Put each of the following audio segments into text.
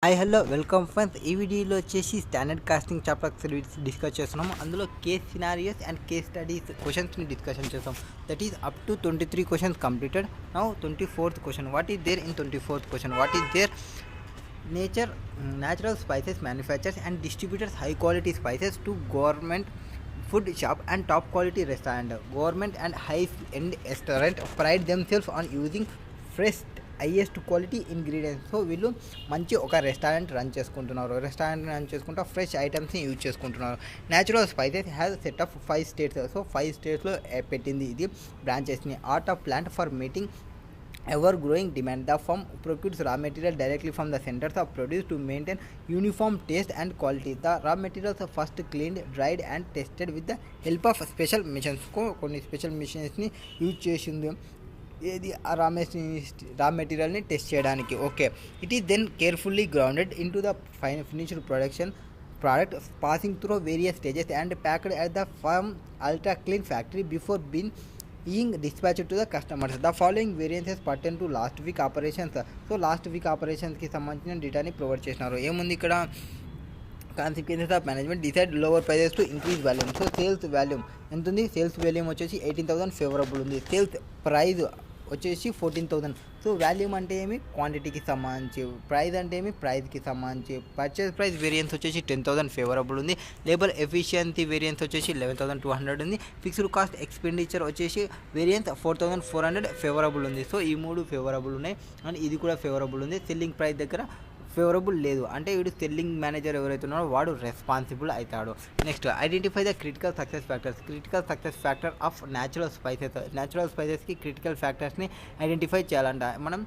Hi hello welcome friends. ఈ వీడియోలో వచ్చేసి స్టాండర్డ్ కాస్టింగ్ చాప్టర్ డిస్కస్ చేస్తున్నాము. అందులో case scenarios and case studies క్వశ్చన్స్ని డిస్కషన్ చేస్తాం. That is up to 23 questions completed. Now 24th question. What is there in 24th question? What is there? Natural spices manufacturers and distributors high quality spices to government food shop and top quality restaurant. Government and high end restaurant pride themselves on using fresh highest quality ingredients. So వీళ్ళు మంచి ఒక restaurant run చేసుకుంటూ fresh ఐటమ్స్ని use చేసుకుంటున్నారు. Natural spices has set of 5 states. So 5 స్టేట్స్లో పెట్టింది ఇది బ్రాంచెస్ని. Art of plant for meeting ever growing demand. The firm procures raw material directly from the centers of produce to maintain uniform taste and quality. The raw materials are first cleaned, dried and tested with the help of special machines. కొన్ని special మిషన్స్ని use చేసింది ఏది raw మెటీరియల్ని test చేయడానికి. Okay, it is then carefully grounded into the finished product passing through various stages and packed at the firm ultra clean factory before being dispatched to the customers. The following variances pertain to last week operations. So last week ఆపరేషన్స్కి సంబంధించిన డేటాని provide చేసినారు. ఏముంది ఇక్కడ? Consequences of management decide lower prices to increase volume. So sales volume ఎంత ఉంది? Sales volume వచ్చేసి 18,000 favourable ఉంది. సేల్స్ ప్రైజ్ వచ్చేసి 14,000. సో వాల్యూమ్ అంటే ఏమి? క్వాంటిటీకి సంబంధించి. ప్రైస్ అంటే ఏమి? ప్రైస్కి సంబంధించి. పర్చేస్ ప్రైస్ వేరియన్స్ వచ్చేసి 10,000 ఫేవరబుల్ ఉంది. లేబర్ ఎఫిషియన్సీ వేరియన్స్ వచ్చేసి 11,200 ఉంది. ఫిక్స్డ్ కాస్ట్ ఎక్స్పెండిచర్ వచ్చేసి వేరియన్స్ 4,400 ఫేవరబుల్ ఉంది. సో ఈ మూడు ఫేవరబుల్ ఉన్నాయి అండ్ ఇది కూడా ఫేవరబుల్ ఉంది. సెల్లింగ్ ప్రైస్ దగ్గర ఫేవరబుల్ లేదు అంటే వీడు సెల్లింగ్ మేనేజర్ ఎవరైతే ఉన్నారో వాడు రెస్పాన్సిబుల్ అవుతాడు. Next, identify the critical success factors. Critical success factor of natural స్పైసెస్కి క్రిటికల్ ఫ్యాక్టర్స్ని ఐడెంటిఫై చేయాలంట. మనం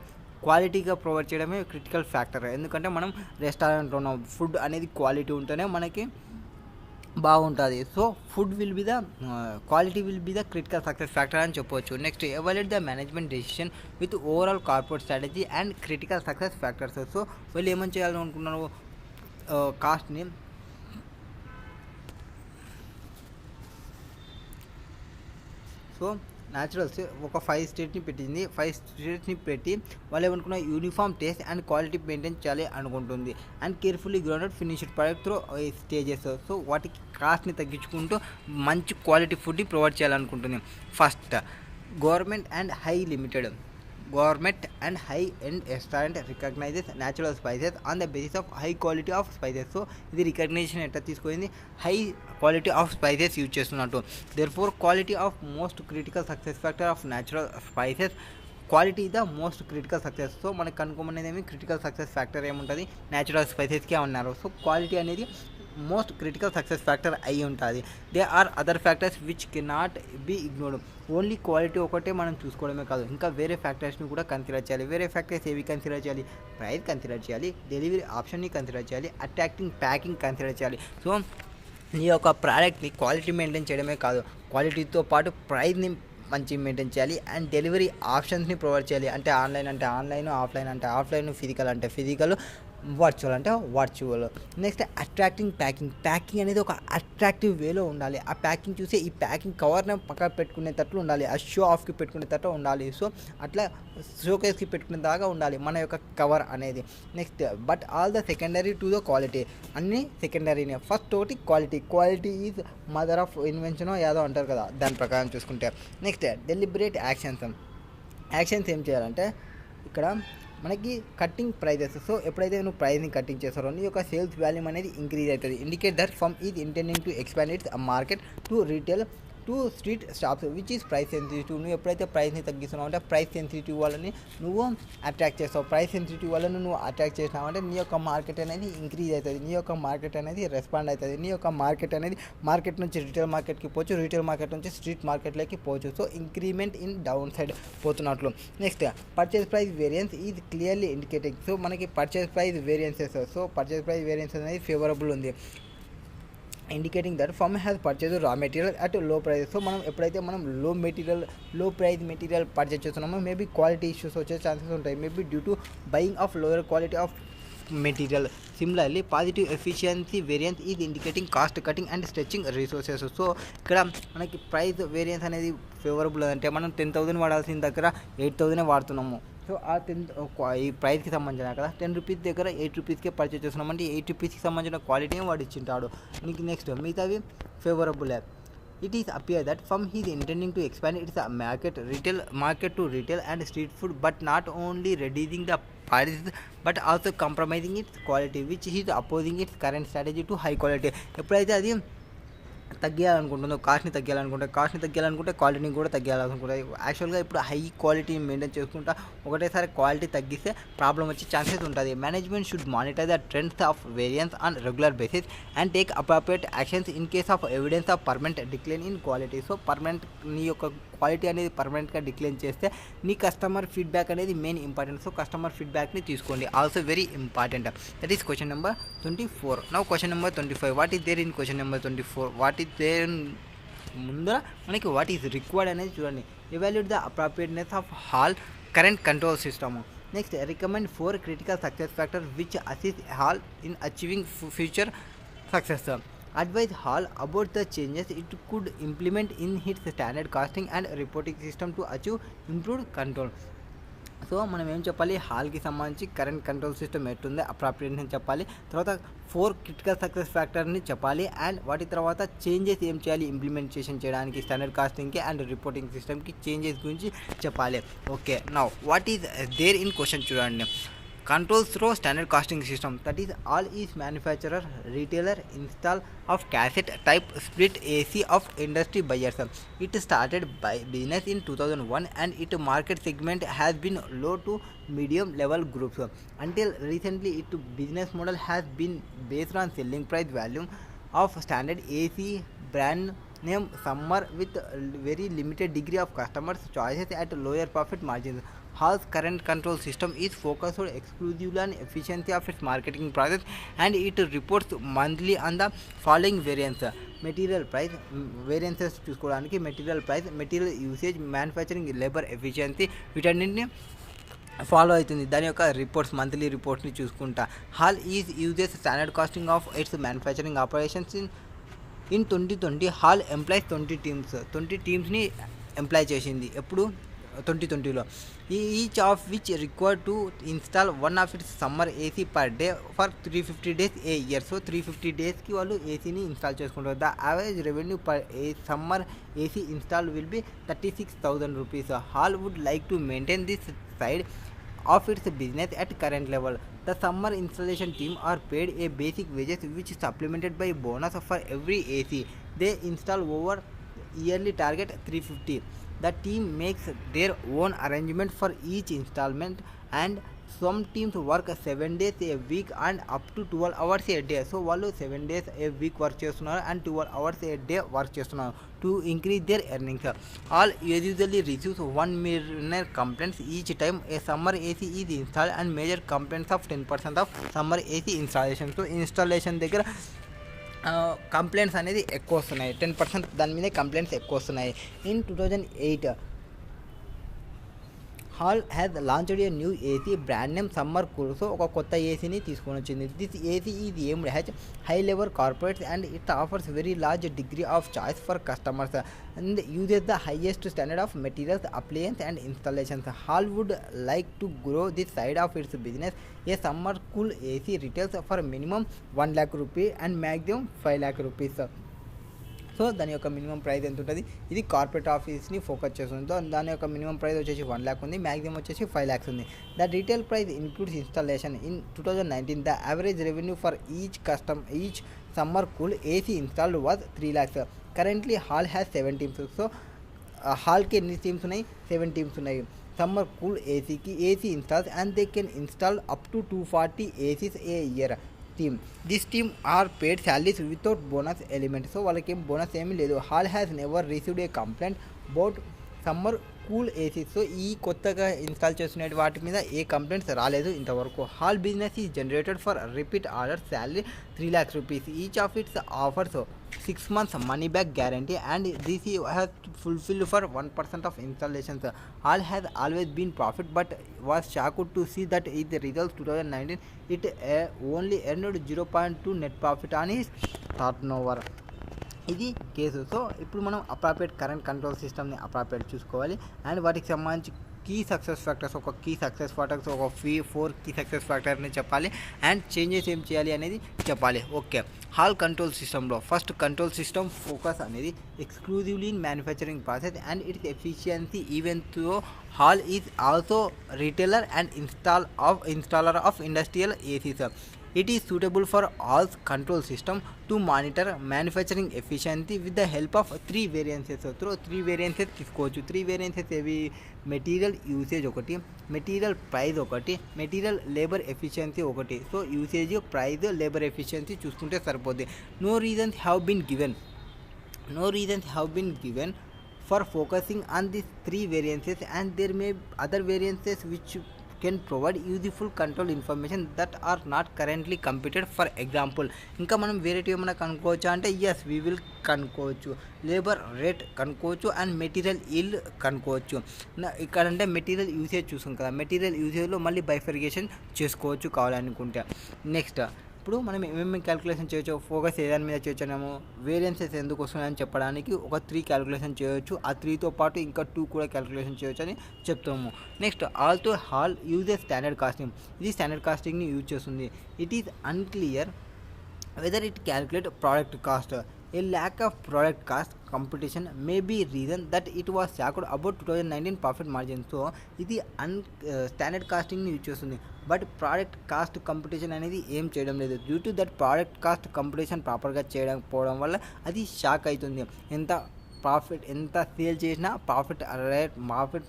క్వాలిటీగా ప్రొవైడ్ చేయడమే క్రిటికల్ ఫ్యాక్టర్. ఎందుకంటే మనం రెస్టారెంట్లో ఉన్నాం, ఫుడ్ అనేది క్వాలిటీ ఉంటేనే మనకి బాగుంటుంది. So food will be the quality will be the critical success factor అని చెప్పవచ్చు. Next, evaluate the management decision with overall corporate strategy and critical success factors. So వీళ్ళు ఏమని చేయాలనుకుంటున్నారు? కాస్ట్ని సో న్యాచురల్స్ ఒక 5 స్టేట్ని పెట్టింది. 5 స్టేట్స్ని పెట్టి వాళ్ళు ఏమనుకున్న uniform taste and quality maintain చేయాలి అనుకుంటుంది. And carefully grounded finished product through stages. So వాటికి కాస్ట్ని తగ్గించుకుంటూ మంచి క్వాలిటీ ఫుడ్ని ప్రొవైడ్ చేయాలనుకుంటుంది. First, government and high end restaurant recognises natural spices on the basis of high quality of spices. So ఇది recognition ఎట్లా తీసుకుంది? High quality of spices use చేస్తున్నట్టు. Therefore quality of most critical success factor of natural spices. Quality the most critical success. So మనకు కనుక్కోమనేది ఏమి? Critical success factor ఏముంటుంది? Natural స్పైసెస్కే ఉన్నారు. సో క్వాలిటీ అనేది మోస్ట్ క్రిటికల్ సక్సెస్ ఫ్యాక్టర్ అయి ఉంటుంది. They are other factors which cannot be ignored. Only quality ఒకటే మనం చూసుకోవడమే కాదు, ఇంకా వేరే ఫ్యాక్టర్స్ని కూడా కన్సిడర్ చేయాలి. వేరే ఫ్యాక్టర్స్ ఏవి కన్సిడర్ చేయాలి? ప్రైస్ కన్సిడర్ చేయాలి, డెలివరీ ఆప్షన్ని కన్సిడర్ చేయాలి, అట్రాక్టింగ్ ప్యాకింగ్ కన్సిడర్ చేయాలి. సో నీ యొక్క ప్రోడక్ట్ని క్వాలిటీ మెయింటైన్ చేయడమే కాదు, క్వాలిటీతో పాటు ప్రైస్ని మంచి మెయింటైన్ చేయాలి అండ్ డెలివరీ ఆప్షన్స్ని ప్రొవైడ్ చేయాలి. అంటే ఆన్లైన్ అంటే ఆన్లైన్, ఆఫ్లైన్ అంటే ఆఫ్లైన్, ఫిజికల్ అంటే ఫిజికల్, వర్చువల్ అంటే వర్చువల్. నెక్స్ట్, అట్రాక్టింగ్ ప్యాకింగ్ అనేది ఒక అట్రాక్టివ్ వేలో ఉండాలి. ఆ ప్యాకింగ్ చూసి ఈ ప్యాకింగ్ కవర్ని పక్కన పెట్టుకునేటట్లు ఉండాలి, ఆ షో ఆఫ్కి పెట్టుకునేటట్టు ఉండాలి. సో అట్లా షోకేస్కి పెట్టుకునే దాకా ఉండాలి మన యొక్క కవర్ అనేది. Next, but all the secondary to the quality. అన్నీ సెకండరీనే. ఫస్ట్ ఒకటి quality is mother of invention ఏదో అంటారు కదా, దాని ప్రకారం చూసుకుంటే. నెక్స్ట్, డెలిబరేట్ యాక్షన్స్ ఏం చేయాలంటే ఇక్కడ మనకి కట్టింగ్ ప్రైజెస్. సో ఎప్పుడైతే నువ్వు ప్రైస్ని కట్టింగ్ చేస్తారో నీ యొక్క సేల్స్ వాల్యూమ్ అనేది ఇంక్రీజ్ అవుతుంది. Indicate that firm is intending to expand its market to retail to street shops which is price sensitive. నువ్వు ఎప్పుడైతే ప్రైస్ని తగ్గిస్తున్నావు అంటే ప్రైస్ సెన్సిటివ్ వాళ్ళని నువ్వు అట్రాక్ట్ చేస్తావు. ప్రైస్ సెన్సిటివ్ వాళ్ళని నువ్వు అట్రాక్ట్ చేసినావు అంటే నీ యొక్క మార్కెట్ అనేది ఇంక్రీజ్ అవుతుంది, నీ యొక్క మార్కెట్ అనేది రెస్పాండ్ అవుతుంది, నీ యొక్క మార్కెట్ అనేది మార్కెట్ నుంచి రిటైల్ మార్కెట్కి పోవచ్చు, రిటైల్ మార్కెట్ నుంచి స్ట్రీట్ మార్కెట్లోకి పోవచ్చు. So increment in down side పోతున్నట్లు. Next, purchase price variance is clearly indicating. So మనకి purchase price variances. So purchase price variance అనేది ఫేవరబుల్ ఉంది. Indicating that firm has purchase raw material at low price. So మనం ఎప్పుడైతే low price material purchase చేస్తున్నామో maybe quality issues వచ్చే chances ఉంటాయి. Maybe due to buying of lower quality of material. Similarly positive efficiency variance is indicating cost cutting and stretching resources. So ఇక్కడ మనకి price variance అనేది favourable అంటే మనం 10,000 వాడాల్సిన దగ్గర 8,000 వాడుతున్నాము. సో ఆ 10 ఈ ప్రైస్కి సంబంధించిన కదా 10 రూపీస్ దగ్గర 8 రూపీస్కే పర్చేస్ చేస్తున్నామంటే 8 రూపీస్కి సంబంధించిన క్వాలిటీని వాడు ఇచ్చింటాడు. నీకు నెక్స్ట్ మిగతావి favourable. It is appear that from he is intending to expand its market to retail and street food, but not only reducing the prices but also compromising its quality, which he is opposing its current strategy to high quality. ఎప్పుడైతే అది తగ్గియాలనుకుంటుందో కాస్ట్ని తగ్గియాలనుకుంటే క్వాలిటీని కూడా తగ్గియాలనుకుంటే, యాక్చువల్గా ఇప్పుడు high క్వాలిటీని maintain చేసుకుంటా ఒకటేసారి quality తగ్గిస్తే ప్రాబ్లం వచ్చే ఛాన్సెస్ ఉంటుంది. Management should monitor the trends of variance on regular basis and take appropriate actions in case of evidence of permanent decline in quality. So permanent నీ యొక్క క్వాలిటీ అనేది పర్మనెంట్గా డిక్లైన్ చేస్తే నీ కస్టమర్ ఫీడ్బ్యాక్ అనేది main important. So customer ఫీడ్బ్యాక్ని తీసుకోండి, also very important. That is question number 24. Now question number 25. What is there in question number 24? What is there ముందర మనకి వాట్ ఈస్ రిక్వైర్డ్ అనేది చూడండి. Evaluate the appropriateness of HAL current control system. Next recommend 4 critical success factors which assist HAL in achieving future success. Advise HAL about the changes it could implement in its standard costing and reporting system to achieve improved control. So మనం ఏం చెప్పాలి, హాల్కి సంబంధించి current control system ఎట్టుందో appropriate అని చెప్పాలి. తర్వాత 4 critical success ఫ్యాక్టర్ని చెప్పాలి. And వాటి తర్వాత చేంజెస్ ఏం చేయాలి ఇంప్లిమెంటేషన్ చేయడానికి స్టాండర్డ్ కాస్టింగ్కి అండ్ రిపోర్టింగ్ సిస్టమ్కి చేంజెస్ గురించి చెప్పాలి. Okay, now what is there in question చూడండి. Controls through standard costing system, that is all is manufacturer retailer install of cassette type split AC of industry buyers. It started by business in 2001 and its market segment has been low to medium level groups. Until recently its business model has been based on selling price value of standard AC brand name Summer with very limited degree of customers choices at lower profit margins. HAL's current control system is focused exclusively on efficiency of its marketing process and it reports monthly on the following variants: material price, variances చూసుకోవడానికి material price, material usage, manufacturing labour efficiency, వీటన్నింటిని follow అవుతుంది. దాని యొక్క reports monthly రిపోర్ట్స్ని చూసుకుంటా. HAL uses standard costing of its manufacturing operations. In 2020 HAL employees 20 టీమ్స్ని employ చేసింది. ఎప్పుడు 2020లో. Each of which required to install one of its summer AC per day for 350 days a year. So 350 daysకి వాళ్ళు ఏసీని install చేసుకుంటారు. The average revenue per summer AC install will be 36,000 rupees. HAL would like to maintain this side of its business at current level. The summer installation team are paid a basic wages which is supplemented by bonus for every AC they install over yearly target 350. The team makes their own arrangement for each installment and some teams work 7 days a week and up to 12 hours a day. So వాళ్ళు 7 days a week work చేస్తున్నారు and 12 hours a day work చేస్తున్నారు to increase their earnings. All usually receives 1 minor complaints each time a summer AC is installed and major complaints of 10% of summer AC installation. So installation దగ్గర complaints అనేది ఎక్కువ వస్తున్నాయి, 10% దాని మీద complaints ఎక్కువ వస్తున్నాయి. In 2008 HAL has launched a new AC brand name Summer Cool. So ఒక కొత్త ఏసీని తీసుకొని వచ్చింది. This AC is aimed at high level corporates and it offers very large degree of choice for customers and uses the highest standard of materials, appliances and installations. HAL would like to grow this side of its business. A Summer Cool AC retails for minimum 1 lakh rupees and maximum 5 lakh rupees. So దాని యొక్క minimum price ఎంత ఉంటుంది, ఇది corporate ఆఫీస్ని focus చేస్తుంది. So దాని యొక్క minimum price వచ్చేసి 1 lakh ఉంది, మ్యాక్సిమం వచ్చేసి 5 lakhs ఉంది. The retail price includes installation. In 2019 the average revenue for each summer cool AC installed was 3 lakhs. Currently HAL has 7 teams. So హాల్కి ఎన్ని టీమ్స్ ఉన్నాయి, 7 teams ఉన్నాయి. సమ్మర్ కూల్ ఏసీకి AC installs and they can install up to 240 ACs a year. team. This team are paid salaries without bonus element. So వాళ్ళకి ఏం bonus ఏమీ లేదు. HAL has never received a complaint about summer cool AC. So ఈ కొత్తగా install చేస్తున్న వాటి మీద ఏ complaints రాలేదు ఇంతవరకు. HAL business is generated for repeat order salary 3 lakhs rupees. Each of it's offers 6 months money back guarantee and this has fulfilled for 1% of installations. HAL has always been profit but was shocked to see that in the results 2019 it only earned 0.2 net profit on its turnover. ఇది కేసు. So ఇప్పుడు మనం appropriate current control సిస్టమ్ని appropriate చూసుకోవాలి and వాటికి సంబంధించి key success factors, ఒక four key success ఫ్యాక్టర్ని చెప్పాలి. అండ్ చేంజెస్ ఏం చేయాలి అనేది చెప్పాలి. ఓకే, హాల్ కంట్రోల్ సిస్టంలో ఫస్ట్ కంట్రోల్ సిస్టమ్ ఫోకస్ అనేది exclusively in manufacturing process and its efficiency even though HAL is also retailer and installer of industrial ACs. It is suitable for all control system to monitor manufacturing efficiency with the help of three variances. So through three variances తీసుకోవచ్చు. Three variances ఏవి? Material usage ఒకటి, material price ఒకటి, material labour efficiency ఒకటి. So usage, price, labour efficiency చూసుకుంటే సరిపోద్ది. No reasons have been given for focusing on these three variances, and there may other variances which can provide useful control information that are not currently computed. For example, ఇంకా మనం వేరేటివి ఏమైనా కనుక్కోవచ్చా అంటే yes we will కనుక్కోవచ్చు. Labour rate కనుక్కోవచ్చు and material yield కనుక్కోవచ్చు. ఇక్కడ అంటే material usage చూసాం కదా, మెటీరియల్ యూసేజ్లో మళ్ళీ బైఫర్గేషన్ చేసుకోవచ్చు కావాలనుకుంటే. నెక్స్ట్ ఇప్పుడు మనం ఏమేమి క్యాలిక్యులేషన్ చేయొచ్చు, ఫోకస్ ఏదాని మీద చేయొచ్చాము, వేరియన్సెస్ ఎందుకు వస్తున్నాయని చెప్పడానికి ఒక 3 క్యాలిక్యులేషన్ చేయొచ్చు. ఆ 3తో పాటు ఇంకా 2 కూడా క్యాలిక్యులేషన్ చేయొచ్చు అని చెప్తాము. Next also hall uses standard casting. ఇది స్టాండర్డ్ కాస్టింగ్ని యూజ్ చేస్తుంది. It is unclear whether it calculate product cost. A lack of product cost competition may be reason that it was sacked about 2019 profit margin. So ఇది standard కాస్టింగ్ని use చేస్తుంది. But product cost competition అనేది ఏం చేయడం లేదు. Due to that product cost competition ప్రాపర్గా చేయకపోవడం వల్ల అది షాక్ అవుతుంది. ఎంత సేల్ చేసినా ప్రాఫిట్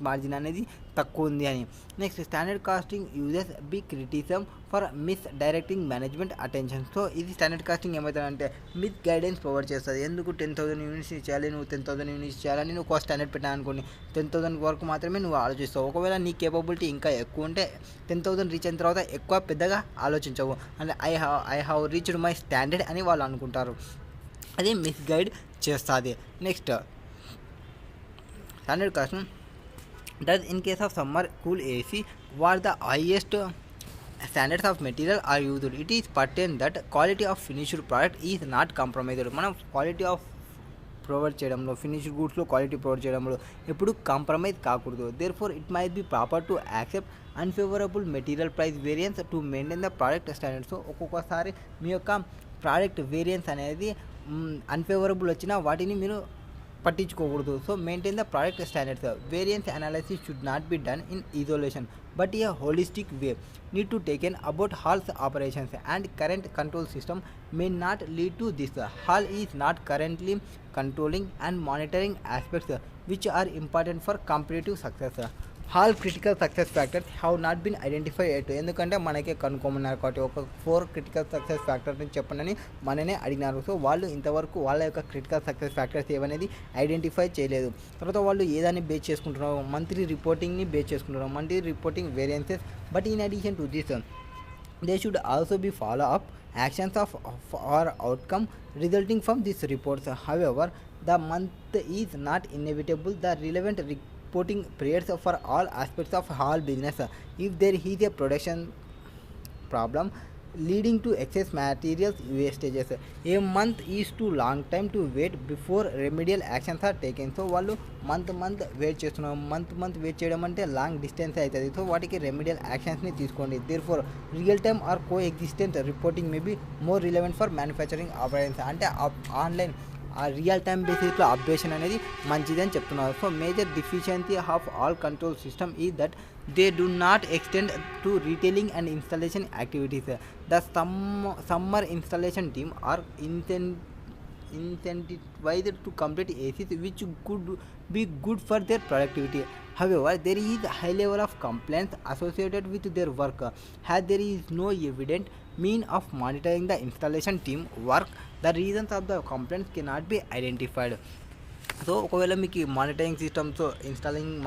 మార్జిన్ అనేది తక్కువ ఉంది అని. Next standard costing uses be criticism for misdirecting management attention. So ఇది స్టాండర్డ్ కాస్టింగ్ ఏమవుతుందంటే మిస్ గైడెన్స్ ప్రొవైడ్ చేస్తుంది. ఎందుకు 10,000 యూనిట్స్ చేయాలి, నువ్వు 10,000 యూనిట్స్ చేయాలని నువ్వు ఒక స్టాండర్డ్ పెట్టాను అనుకోండి, 10,000 వరకు మాత్రమే నువ్వు ఆలోచిస్తావు. ఒకవేళ నీ కేపబిలిటీ ఇంకా ఎక్కువ ఉంటే 10,000 రీచ్ అయిన తర్వాత ఎక్కువ పెద్దగా ఆలోచించవు. అంటే I have reached my standard అని వాళ్ళు అనుకుంటారు. అది మిస్ గైడ్ చేస్తుంది. Next standard cost does in case of summer cool AC what the highest standards of material are used. It is pertinent that quality of finished product is not compromised. మనం quality of provide చేయడంలో, finished గూడ్స్లో quality provide చేయడంలో ఎప్పుడు compromise కాకూడదు. Therefore it might be proper to accept unfavourable material price variance to maintain the product standard. So ఒక్కొక్కసారి మీ యొక్క product variance అనేది అన్ఫేవరబుల్ వచ్చినా వాటిని మీరు పట్టించుకోకూడదు. So maintain the product standards. Variance analysis should not be done in isolation but a holistic way need to taken about HAL's operations, and current control system may not lead to this. HAL is not currently controlling and monitoring aspects which are important for competitive success. HAL critical success factors have not been identified yet. ఎందుకంటే మనకే కనుక్కోమన్నారు కాబట్టి ఒక 4 critical success ఫ్యాక్టర్ని చెప్పండి మననే అడిగినారు. So వాళ్ళు ఇంతవరకు వాళ్ళ యొక్క క్రిటికల్ సక్సెస్ ఫ్యాక్టర్స్ ఏవనేది ఐడెంటిఫై చేయలేదు. తర్వాత వాళ్ళు ఏదాన్ని బేస్ చేసుకుంటున్నారు, మంత్లీ రిపోర్టింగ్ని బేస్ చేసుకుంటున్నారు, monthly reporting variances. But in addition to this they should also be follow up actions of or outcome resulting from these reports. However, the month is not inevitable. The relevant reporting periods for all aspects of all business. If there is a production problem leading to excess materials wastages, a month is too long time to wait before remedial actions are taken. So వాళ్ళు month wait చేస్తున్నాం, month wait చేయడం అంటే long distance అవుతుంది. So వాటికి remedial యాక్షన్స్ని తీసుకోండి. Therefore real time or coexistent reporting may be more relevant for manufacturing operations. అంటే online ఆ రియల్ టైమ్ బేసిస్లో అప్డేషన్ అనేది మంచిదని చెప్తున్నారు. So major deficiency of all control system is that they do not extend to retailing and installation activities. The summer installation team are incentivized to complete ACs which could be good for their productivity. However, there is a high level of complaints associated with their work, as there is no evident mean of monitoring the installation team work. The reasons of the complaints cannot be identified. So ఒకవేళ మీకు monitoring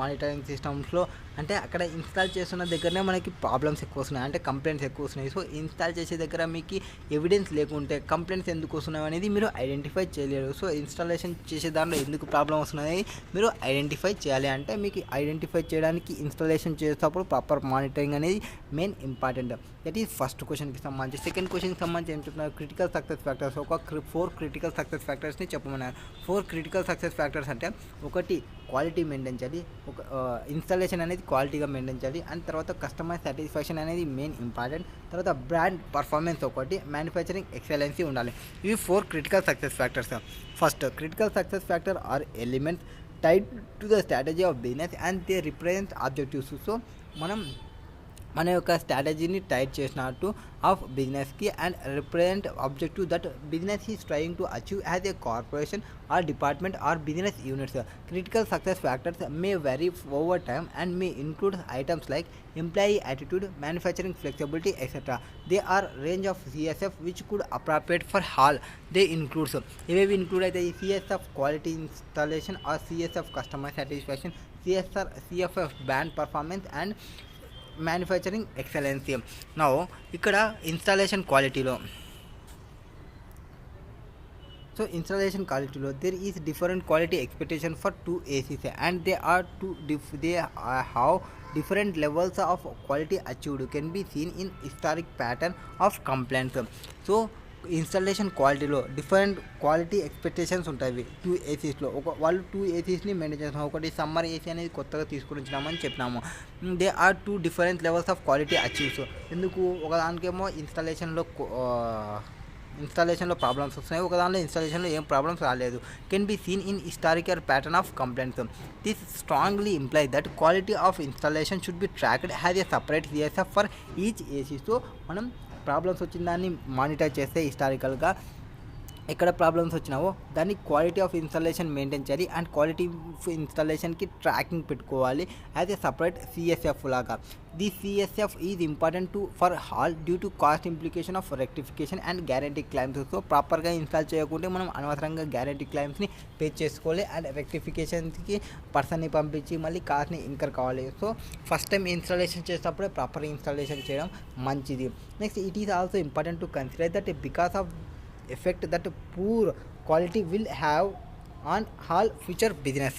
monitoring సిస్టమ్స్లో అంటే అక్కడ install చేస్తున్న దగ్గరనే మనకి problems ఎక్కువ వస్తున్నాయి, అంటే కంప్లైంట్స్ ఎక్కువ వస్తున్నాయి. సో ఇన్స్టాల్ చేసే దగ్గర మీకు ఎవిడెన్స్ లేకుంటే కంప్లైంట్స్ ఎందుకు వస్తున్నాయి అనేది మీరు ఐడెంటిఫై చేయలేరు. సో ఇన్స్టాలేషన్ చేసే దాంట్లో ఎందుకు ప్రాబ్లం వస్తున్నాయి మీరు ఐడెంటిఫై చేయాలి. అంటే మీకు ఐడెంటిఫై చేయడానికి ఇన్స్టాలేషన్ చేసేటప్పుడు ప్రాపర్ మానిటరింగ్ అనేది main important. That is first క్వశ్చన్కి సంబంధించి. సెకండ్ క్వశ్చన్కి సంబంధించి ఏం చెప్తున్నారు, క్రిటికల్ సక్సెస్ ఫ్యాక్టర్స్. ఒక 4 క్రిటికల్ సక్సెస్ ఫ్యాక్టర్స్ని చెప్పమన్నారు. 4 క్రిటికల్ సక్సెస్ ఫ్యాక్టర్స్ అంటే ఒకటి క్వాలిటీ మెయింటైన్ చేయాలి, ఒక ఇన్స్టాలేషన్ అనేది క్వాలిటీగా మెయింటైన్ చేయాలి. అండ్ తర్వాత కస్టమర్ సాటిస్ఫాక్షన్ అనేది మెయిన్ ఇంపార్టెంట్. తర్వాత బ్రాండ్ పర్ఫార్మెన్స్ ఒకటి, మ్యానుఫ్యాక్చరింగ్ ఎక్సలెన్సీ ఉండాలి. ఇవి 4 critical success factors. First critical success factor are elements tied to the strategy of business and they represent objectives. So మనం మన యొక్క స్ట్రాటజీని టైట్ చేసినట్టు ఆఫ్ బిజినెస్కి and represent objective that business is trying to achieve as a corporation or department or business units. Critical success factors may vary over time and may include items like employee attitude, manufacturing flexibility, etc. They are range of CSF which could appropriate for all. They includes ఇవేవి include అయితే CSF quality installation or CSF customer satisfaction, CFF brand performance and manufacturing excellency. Now ఇక్కడ installation క్వాలిటీలో installation quality there is different quality expectation for 2 ACs and they are have different levels of quality achieved can be seen in historic pattern of complaints. So installation క్వాలిటీలో different quality expectations ఉంటాయి. 2 ఏసీస్లో వాళ్ళు 2 ఏసీస్ని maintain చేస్తాం. ఒకటి summer AC అనేది కొత్తగా తీసుకుని వచ్చినామని చెప్పినాము. They are 2 different levels of quality achieves. ఎందుకు ఒకదానికేమో ఇన్స్టాలేషన్లో ప్రాబ్లమ్స్ వస్తున్నాయి, ఒకదానిలో ఇన్స్టాలేషన్లో ఏం ప్రాబ్లమ్స్ రాలేదు. Can be seen in historical pattern of complaints. This strongly imply that quality of installation should be tracked has a separate CSF for each AC. So మనం problems వచ్చిన దాన్ని monitor చేస్తే హిస్టారికల్గా ఎక్కడ ప్రాబ్లమ్స్ వచ్చినావో దాన్ని క్వాలిటీ ఆఫ్ ఇన్స్టాలేషన్ మెయింటైన్ చేయాలి and quality of ఇన్స్టాలేషన్కి tracking పెట్టుకోవాలి as a separate CSF లాగా. The CSF is important for all due to cost implication of rectification and guarantee claims. So ప్రాపర్గా install చేయకుంటే మనం అనవసరంగా గ్యారంటీ క్లైమ్స్ని pay చేసుకోవాలి and రెక్టిఫికేషన్స్కి పర్సన్ని పంపించి మళ్ళీ కాస్ట్ని ఇంకర్ కావాలి. సో ఫస్ట్ టైం ఇన్స్టాలేషన్ చేసేటప్పుడే ప్రాపర్ ఇన్స్టాలేషన్ చేయడం మంచిది. Next it is also important to consider that because of effect that poor quality will have on all future business.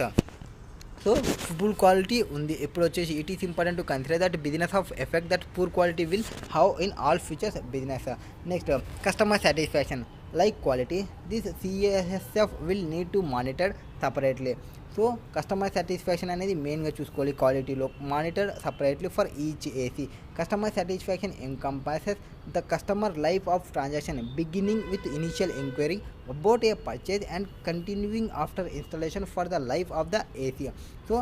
So full quality ఉంది ఇప్పుడు వచ్చేసి it is important to consider that business of effect that poor quality will have in all futures business. Next customer satisfaction like quality this CSF will need to monitor separately. So customer satisfaction అనేది మెయిన్గా చూసుకోవాలి క్వాలిటీలో, monitor separately for each AC. Customer satisfaction encompasses the customer life of transaction beginning with initial enquiry about a purchase and continuing after installation for the life of the AC. So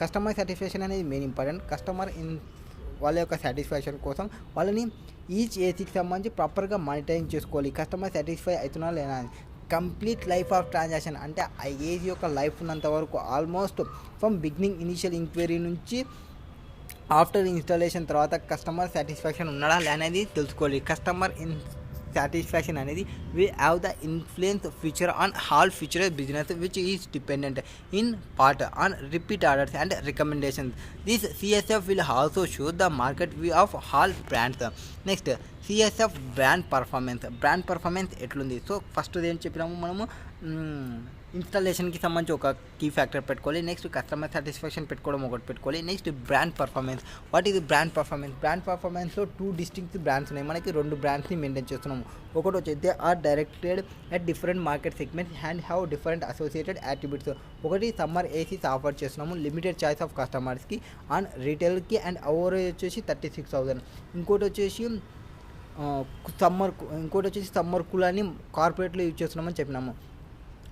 customer satisfaction అనేది main important. Customer వాళ్ళ యొక్క satisfaction కోసం వాళ్ళని each ఏసీకి సంబంధించి ప్రాపర్గా monitoring చేసుకోవాలి. Customer satisfy అవుతున్నా లేదా కంప్లీట్ లైఫ్ ఆఫ్ ట్రాన్సాక్షన్ అంటే ఆ ఏసీ యొక్క లైఫ్ ఉన్నంత వరకు almost from beginning initial enquiry నుంచి ఆఫ్టర్ ఇన్స్టాలేషన్ తర్వాత కస్టమర్ సాటిస్ఫాక్షన్ ఉన్నాడా అనేది తెలుసుకోవాలి. కస్టమర్ satisfaction అనేది will have the influence feature on all future business which is dependent in part on repeat orders and recommendations. This CSF will also show the market view of all brands. Next CSF brand performance ఎట్లుంది. So first ఏం చెప్పినాము మనము ఇన్స్టాలేషన్కి సంబంధించి ఒక key factor పెట్టుకోవాలి. Next customer satisfaction పెట్టుకోవడం ఒకటి పెట్టుకోవాలి. Next brand performance. What is brand పర్ఫార్మెన్స్లో 2 డిస్టింక్ట్ బ్రాండ్స్ ఉన్నాయి. మనకి 2 బ్రాండ్స్ని మెయింటైన్ చేస్తున్నాము. ఒకటి వచ్చి they are directed at different market segments and have different associated attributes. ఒకటి సమ్మర్ ఏసీస్ ఆఫర్ చేస్తున్నాము లిమిటెడ్ చాయిస్ ఆఫ్ కస్టమర్స్కి ఆన్ రీటైల్కి అండ్ అవరేజ్ వచ్చేసి 36,000. ఇంకోటి వచ్చేసి సమ్మర్ కూల్ అని కార్పొరేట్లో యూజ్ చేస్తున్నామని చెప్పినాము.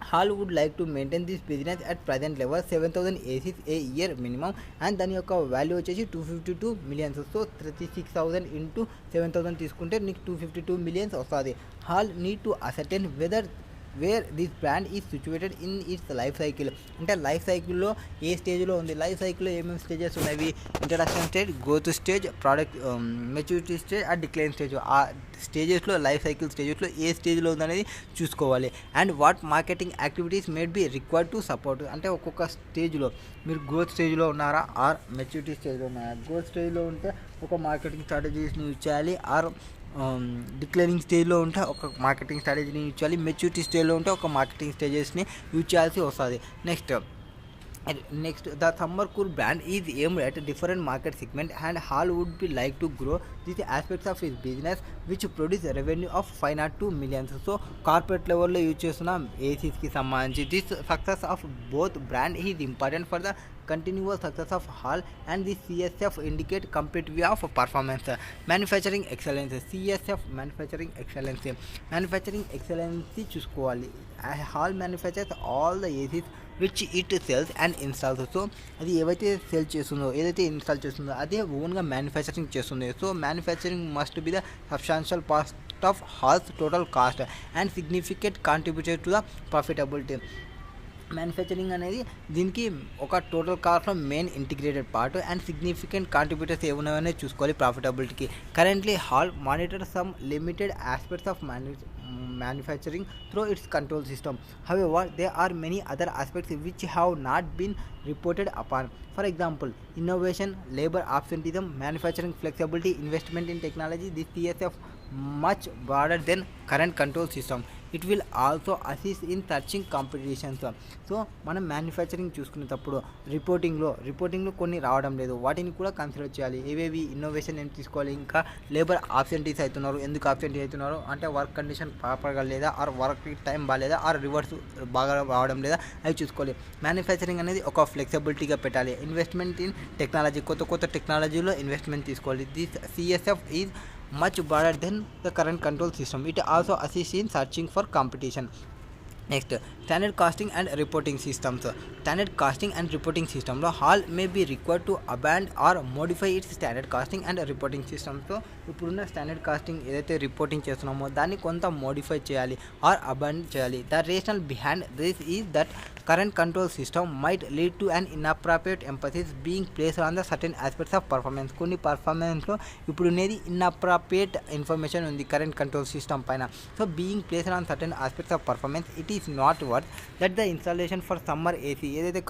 Hall would like to maintain this business at present level 7,000 ACs a year minimum and దాని యొక్క వాల్యూ వచ్చేసి 252 millions. సో 36,000 into 7,000 తీసుకుంటే నీకు 252 millions వస్తుంది. Hall need to ascertain whether where this brand is situated in its life cycle. అంటే life సైకిల్లో ఏ స్టేజ్లో ఉంది, లైఫ్ సైకిల్లో ఏమేమి స్టేజెస్ ఉన్నాయి, introduction stage, growth stage, product maturity stage, ఆ డిక్లైన్ స్టేజ్. ఆ స్టేజెస్లో లైఫ్ సైకిల్ స్టేజెస్లో ఏ స్టేజ్లో ఉందనేది చూసుకోవాలి. And what marketing activities made be required to support. అంటే ఒక్కొక్క స్టేజ్లో మీరు గ్రోత్ స్టేజ్లో ఉన్నారా ఆర్ మెచ్యూరిటీ స్టేజ్లో ఉన్నారా. గ్రోత్ స్టేజ్లో ఉంటే ఒక మార్కెటింగ్ స్ట్రాటజీస్ని యూజ్ చేయాలి, ఆర్ డిక్లైనింగ్ స్టేజ్లో ఉంటే ఒక మార్కెటింగ్ స్ట్రాటజీని యూజ్ చేయాలి, మెచ్యూరిటీ స్టేజ్లో ఉంటే ఒక మార్కెటింగ్ స్టేజెస్ని యూజ్ చేయాల్సి వస్తుంది. Next And next, the Summer Cool brand is aimed at a different market segment, and Hall would be like to grow these aspects of his business, which produce a revenue of 5 not 2 millions. So corporate లెవెల్లో use చేస్తున్న ఏసీస్కి సంబంధించి this success of both brand is important for the continuous success of Hall, and the CSF indicate complete view of performance. Manufacturing excellence, CSF manufacturing excellence చూసుకోవాలి. Hall manufactures all the ACs which it sells and installs. So అది ఏవైతే cell చేస్తుందో, ఏదైతే install చేస్తుందో అదే ఓన్గా manufacturing చేస్తుంది. So manufacturing must be the substantial cost of HAL's total cost and significant contributor to the profitability. Manufacturing అనేది దీనికి ఒక టోటల్ కాస్ట్లో main integrated part and significant contributors ఏమున్నాయనే చూసుకోవాలి ప్రాఫిటబిలిటీకి. Currently HAL monitor some limited aspects of manufacturing through its control system. However, there are many other aspects which have not been reported upon. For example, innovation, labor absenteeism, manufacturing flexibility, investment in technology. This CSF much broader than current control system. It will also assist in searching competitions. So మనం manufacturing చూసుకునేటప్పుడు రిపోర్టింగ్లో కొన్ని రావడం లేదు, వాటిని కూడా consider చేయాలి. ఏవేవి innovation ఏం తీసుకోవాలి, ఇంకా లేబర్ ఆబ్సెంటీస్ అవుతున్నారు, ఎందుకు ఆబ్సెంటీ అవుతున్నారు అంటే వర్క్ కండిషన్ ప్రాపర్గా లేదా, ఆర్ వర్క్ టైం బాగాలేదా, ఆర్ రివర్స్ బాగా రావడం లేదా, అవి చూసుకోవాలి. మ్యానుఫ్యాక్చరింగ్ అనేది ఒక ఫ్లెక్సిబిలిటీగా పెట్టాలి. ఇన్వెస్ట్మెంట్ ఇన్ టెక్నాలజీ, కొత్త టెక్నాలజీలో ఇన్వెస్ట్మెంట్ తీసుకోవాలి. This CSF is much broader than the current control system. It also assists in searching for competition. Next, standard costing and reporting systems. Standard costing and reporting system లో HAL may be required to abandon or modify its standard costing and reporting సిస్టమ్స్తో ఇప్పుడున్న standard casting ఏదైతే reporting చేస్తున్నామో దాన్ని కొంత modify చేయాలి are అబాండ్ చేయాలి. The rational behind this is that current control system might lead to an inappropriate emphasis being placed on the certain aspects of performance. కొన్ని పర్ఫార్మెన్స్లో ఇప్పుడు ఉన్నది ఇన్అప్రాప్రియేట్ ఇన్ఫర్మేషన్ ఉంది కరెంట్ కంట్రోల్ సిస్టమ్ పైన. So being placed on certain aspects of performance it is not worth that the installation for summer AC, ఏదైతే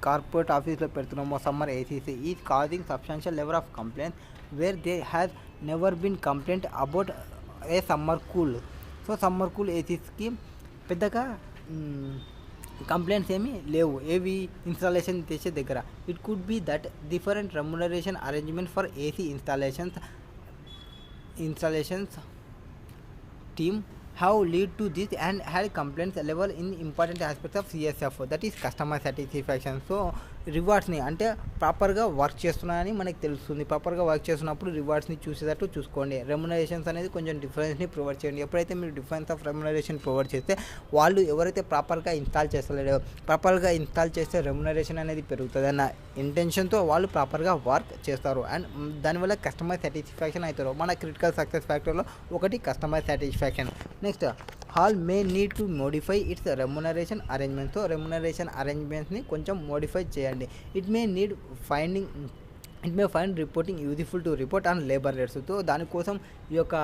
corporate ఆఫీస్లో పెడుతున్నామో summer ACs is causing substantial level of complaints where they has never been complaint about a summer cool. So summer cool ఏసీస్కి పెద్దగా complaints ఏమీ లేవు ఏవి installation చేసే దగ్గర. It could be that different remuneration arrangement for AC installations team have lead to this and had complaints level in important aspects of CSF, that is customer satisfaction. So రివార్డ్స్ని అంటే ప్రాపర్గా work చేస్తున్నాయని మనకి తెలుస్తుంది. ప్రాపర్గా work చేస్తున్నప్పుడు రివార్డ్స్ని చూసేటట్టు చూసుకోండి. Remunerations అనేది కొంచెం డిఫరెన్స్ని ప్రొవైడ్ చేయండి. ఎప్పుడైతే మీరు డిఫరెన్స్ ఆఫ్ రెమ్యునరేషన్ ప్రొవైడ్ చేస్తే వాళ్ళు ఎవరైతే ప్రాపర్గా ఇన్స్టాల్ చేస్తలేదో, ప్రాపర్గా ఇన్స్టాల్ చేస్తే రెమ్యునరేషన్ అనేది పెరుగుతుంది అన్న ఇంటెన్షన్తో వాళ్ళు ప్రాపర్గా వర్క్ చేస్తారు అండ్ దానివల్ల కస్టమర్ సాటిస్ఫాక్షన్ అవుతారు. మన క్రిటికల్ సక్సెస్ ఫ్యాక్టర్లో ఒకటి customer satisfaction. Next, HAL may need to modify its remuneration arrangements. So remuneration అరేంజ్మెంట్స్ని కొంచెం మోడిఫై చేయండి. It may find reporting useful to report on labour rates. So దానికోసం ఈ యొక్క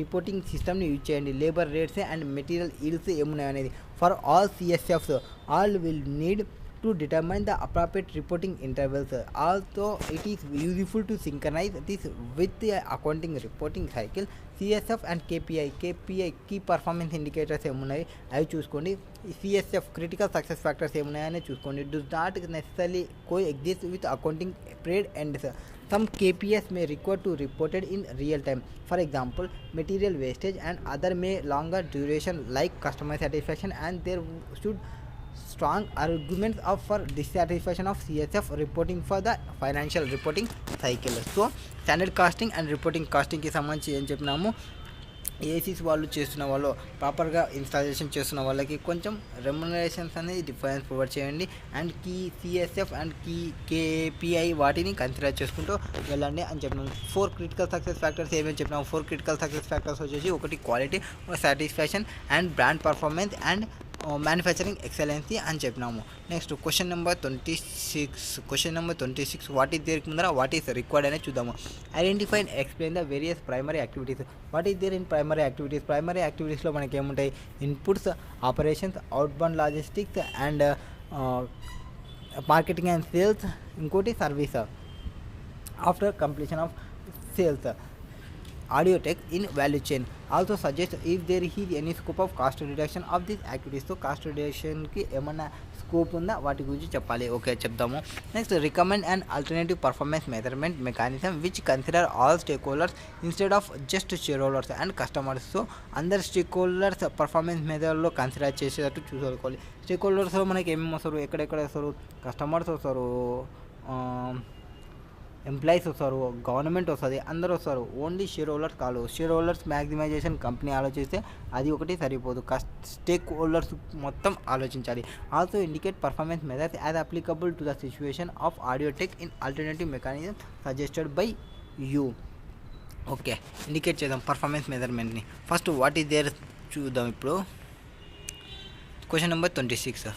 రిపోర్టింగ్ సిస్టమ్ని యూజ్ చేయండి. Labour rates and material yields ఏమున్నాయి అనేది. For all CSFs all will need to determine the appropriate reporting intervals. Also, it is useful to synchronize this with the accounting reporting cycle. CSF and KPI key performance indicators ఏమున్నాయి అవి చూసుకోండి. CSF critical success factors ఏమున్నాయని చూసుకోండి. does not necessarily coexist with accounting period ends. Some KPIs may require to reported in real time. For example, material wastage and other may longer duration like customer satisfaction, and there should strong arguments for dissatisfaction of CSF reporting for the financial reporting cycle. So standard costing and reporting కాస్టింగ్కి సంబంధించి ఏం చెప్పినాము, ACs వాళ్ళు చేస్తున్న వాళ్ళు ప్రాపర్గా installation చేస్తున్న వాళ్ళకి కొంచెం రెమ్యునరేషన్స్ అనేది డిఫరెన్స్ ప్రొవైడ్ చేయండి అండ్ CSF అండ్ KPI వాటిని కన్సిడర్ చేసుకుంటూ వెళ్ళండి అని చెప్పినాము. 4 క్రిటికల్ సక్సెస్ ఫ్యాక్టర్స్ ఏమేమి చెప్పినాము. 4 క్రిటికల్ సక్సెస్ ఫ్యాక్టర్స్ వచ్చేసి ఒకటి quality, satisfaction and brand performance and manufacturing excellency అని చెప్పినాము. Next question number 26 what is there ముందర వాట్ ఈస్ రిక్వైర్డ్ అనేది చూద్దాము. Identify and explain the various primary activities. What is there in primary activities. Primary యాక్టివిటీస్లో మనకి ఏముంటాయి, inputs, operations, outbound logistics and marketing and sales, ఇంకోటి service. After completion of sales, audio tech in value chain. Also suggest if there is any scope of cost reduction of these activities. So cost reduction ki emana scope ఉందా వాటి గురించి చెప్పాలి. Okay, చెప్దాము. Next, recommend and alternative performance measurement mechanism which consider all stakeholders instead of just shareholders and customers. So అందరు stakeholders performance మెజర్లో consider చేసేటట్టు చూసుకోవాలి. Stake హోల్డర్స్లో మనకి ఏమేమి వస్తారు, ఎక్కడెక్కడ వస్తారు, కస్టమర్స్ వస్తారు, ఎంప్లాయీస్ వస్తారు, గవర్నమెంట్ వస్తుంది, అందరూ వస్తారు. ఓన్లీ షేర్ హోల్డర్స్ కాదు. షేర్ హోల్డర్స్ మ్యాక్సిమైజేషన్ కంపెనీ ఆలోచిస్తే అది ఒకటి సరిపోదు, స్టేక్ హోల్డర్స్ మొత్తం ఆలోచించాలి. Also indicate performance methods as applicable to the situation of Audiotech in alternative mechanism suggested by you. Okay, indicate చేద్దాం పర్ఫార్మెన్స్ మెజర్మెంట్ని. ఫస్ట్ వాట్ ఈస్ దేర్ చూద్దాం. ఇప్పుడు question number 26.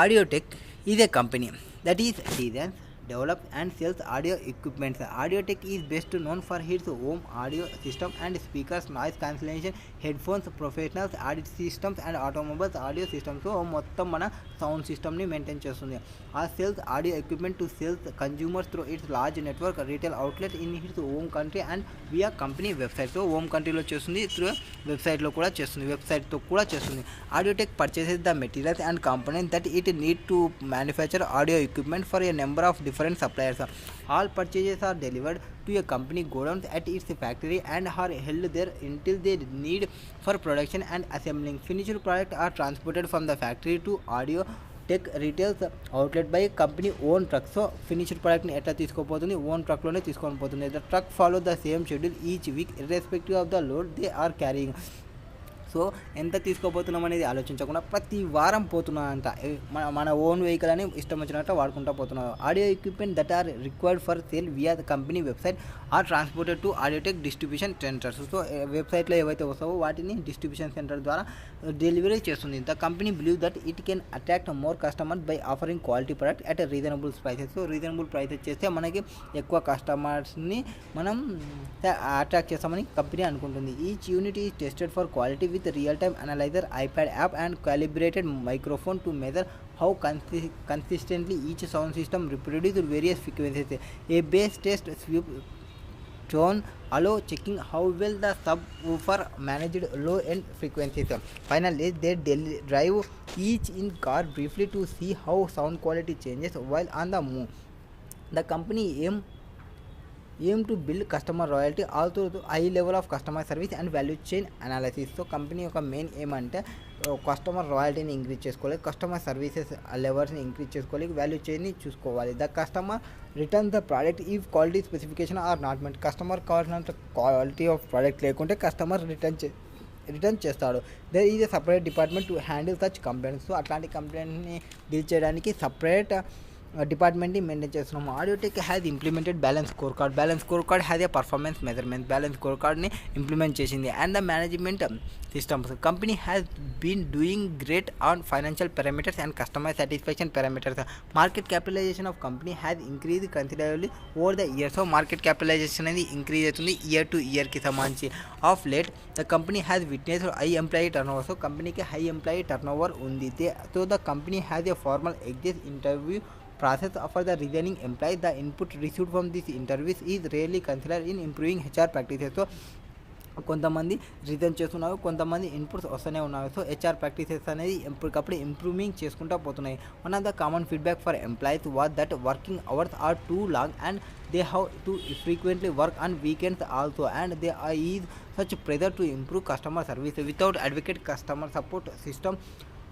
Audiotech is a company that is designs, develops and sells audio equipments. Audiotech is best known for its home audio system and speakers, noise cancellation, headphones, professional audio systems and automobiles audio systems. So మొత్తం మన sound సిస్టమ్ని maintain చేస్తుంది. ఆ sales audio equipment to sales consumers through its large network retail outlet in its home country and via company website. So home కంట్రీలో చేస్తుంది, through వెబ్సైట్లో కూడా చేస్తుంది, వెబ్సైట్తో కూడా చేస్తుంది. Audiotech purchases the materials and components that it need to manufacture audio equipment for a number of different suppliers. All purchases are delivered to a company godowns at its factory and are held there until they need for production and assembling. Finished product are transported from the factory to audio tech retails outlet by company own truck. So finished ప్రోడక్ట్ని ఎట్లా తీసుకోపోతుంది, own ట్రక్లోనే తీసుకొని పోతుంది. The truck follow the same schedule each week irrespective of the load they are carrying. So ఎంత తీసుకోపోతున్నాం అనేది ఆలోచించకుండా ప్రతి వారం పోతున్నానంట, మన ఓన్ వెహికల్ అని ఇష్టం వచ్చినట్టు వాడుకుంటూ పోతున్నారు. Audio equipment that are required for sale via the company website are transported to Audiotech distribution centres. So వెబ్సైట్లో ఏవైతే వస్తావో వాటిని డిస్ట్రిబ్యూషన్ సెంటర్ ద్వారా డెలివరీ చేస్తుంది. The company believe that it can attract more customers by offering quality product at reasonable prices. So reasonable prices చేస్తే మనకి ఎక్కువ కస్టమర్స్ని మనం అట్రాక్ట్ చేస్తామని కంపెనీ అనుకుంటుంది. Each unit is tested for quality with real-time analyzer, iPad app and calibrated microphone to measure how consistently each sound system reproduces various frequencies. A bass test sweep tone allow checking how well the subwoofer managed low end frequencies. Finally, they drive each in car briefly to see how sound quality changes while on the move. The company aim to build customer loyalty also to high level of customer service and value chain analysis. So company యొక్క main ఏమంటే customer రాయల్టీని increase చేసుకోవాలి, customer services లెవెల్స్ని increase చేసుకోవాలి, value చైన్ని చూసుకోవాలి. The customer return the product if quality specification are not met. Customer కావాల్సినంత quality of product లేకుంటే కస్టమర్ రిటర్న్ చేస్తాడు. There is a separate department to handle such complaints. So అట్లాంటి కంప్లైంట్ని deal చేయడానికి సపరేట్ డిపార్ట్మెంట్ని మెయింటైన్ చేస్తున్నాము. Audiotech has implemented balance score card. Balance score card has A performance measurement. Balance score కార్డ్ని implement చేసింది. And the management systems. Company has been doing great on financial parameters and customer satisfaction parameters. Market capitalisation of company has increase considerably over the year. So market capitalisation అనేది increase అవుతుంది year to ఇయర్కి సంబంధించి. Of late the company has witness high employee turn over. So కంపెనీకి high employee turn over ఉంది. So the company has a formal exit interview process for the resigning employee. The input received from these interviews is rarely considered in improving HR practices. So కొంతమంది resign చేస్తున్నారు, కొంతమంది inputs వస్తూనే ఉన్నారు. So HR practices అనేది ఎప్పటికప్పుడు improving చేసుకుంటూ పోతున్నాయి. One of the common feedback for employees was that working hours are two long and they have to frequently work on weekends also, and there is such pressure to improve customer service without adequate customer support system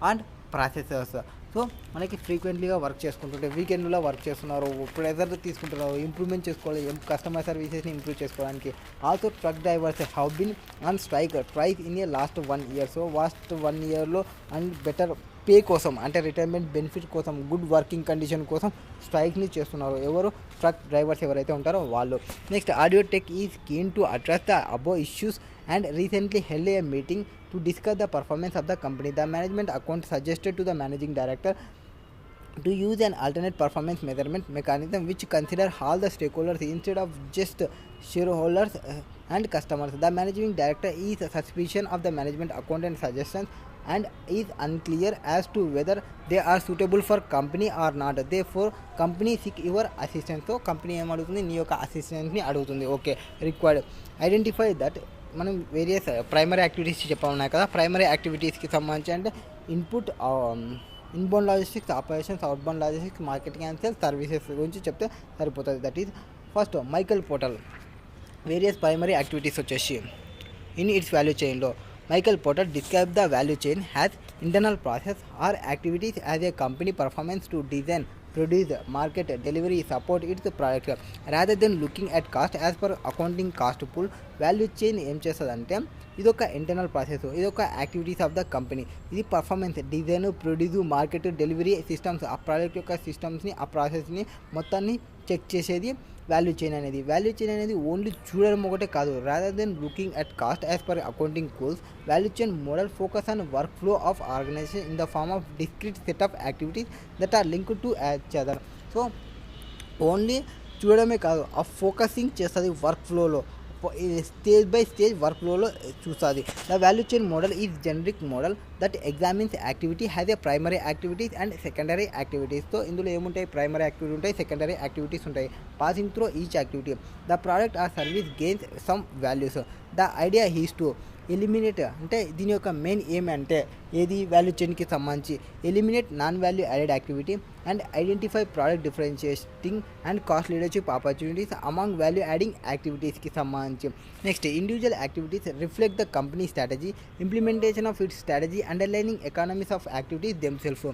and processes. So మనకి ఫ్రీక్వెంట్లీగా work చేసుకుంటుంటే వీకెండ్లో work చేస్తున్నారు, pressure తీసుకుంటున్నారు, improvement చేసుకోవాలి customer సర్వీసెస్ని improve చేసుకోవడానికి. Also truck drivers have been on strike thrice in a last 1 year. So last 1 yearలో and better pay కోసం అంటే రిటైర్మెంట్ బెనిఫిట్ కోసం గుడ్ వర్కింగ్ కండిషన్ కోసం స్ట్రైక్ని చేస్తున్నారు. ఎవరు ట్రక్ డ్రైవర్స్ ఎవరైతే ఉంటారో వాళ్ళు. Next Audiotech is keen to address the above issues and recently held a meeting to discuss the performance of the company. The management account suggested to the managing director to use an alternate performance measurement mechanism which consider all the stakeholders instead of just shareholders and customers. The managing director is suspicious of the management accountant suggestions and is unclear as to whether they are suitable for company or not. Therefore company seek your assistance. So company em adugutundi nee yoka assistance ni adugutundi. Okay, required identify that మనం various primary activities చెప్పామన్నాయి కదా. Primary యాక్టివిటీస్కి సంబంధించి అంటే input inbound logistics, operations, outbound logistics, marketing and sales, services గురించి చెప్తే సరిపోతుంది. That is first Michael Porter various primary activities వచ్చేసి ఇన్ ఇట్స్ వాల్యూ చైన్లో Michael Porter describe the value chain has internal process or activities as a company performance to design, produce, market, delivery, support its product rather than looking at cost as per accounting cost pool. Value chain ఏం చేస్తుందంటే ఇదొక internal process, ఇదొక activities of the company. ఇది performance, design, produce, market, delivery systems, ఆ product యొక్క సిస్టమ్స్ని, ఆ ప్రాసెస్ని మొత్తాన్ని చెక్ చేసేది వాల్యూ చైన్ అనేది. వాల్యూ చైన్ అనేది ఓన్లీ చూడడం ఒకటే కాదు, rather than looking at cost as per accounting course. Value chain model focus on workflow of organisation in the form of discrete set of activities that are linked to each other. So only చూడడమే కాదు, ఆ focusing చేస్తుంది work ఫ్లోలో, stage by stage work ఫ్లోలో చూస్తుంది. The value chain model is generic model that examines activity has a primary activities and secondary activities. So ఇందులో ఏముంటాయి, primary activity ఉంటాయి, సెకండరీ యాక్టివిటీస్ ఉంటాయి. Passing through each activity the product or service gains some values. The idea is to eliminate, అంటే దీని యొక్క main ఏమి అంటే ఏది వాల్యూ చైన్కి సంబంధించి eliminate non value added activity and identify product differentiating and cost leadership opportunities among value adding యాక్టివిటీస్కి సంబంధించి. Next individual activities reflect the company strategy, implementation of its strategy, underlining economies of activities themselves.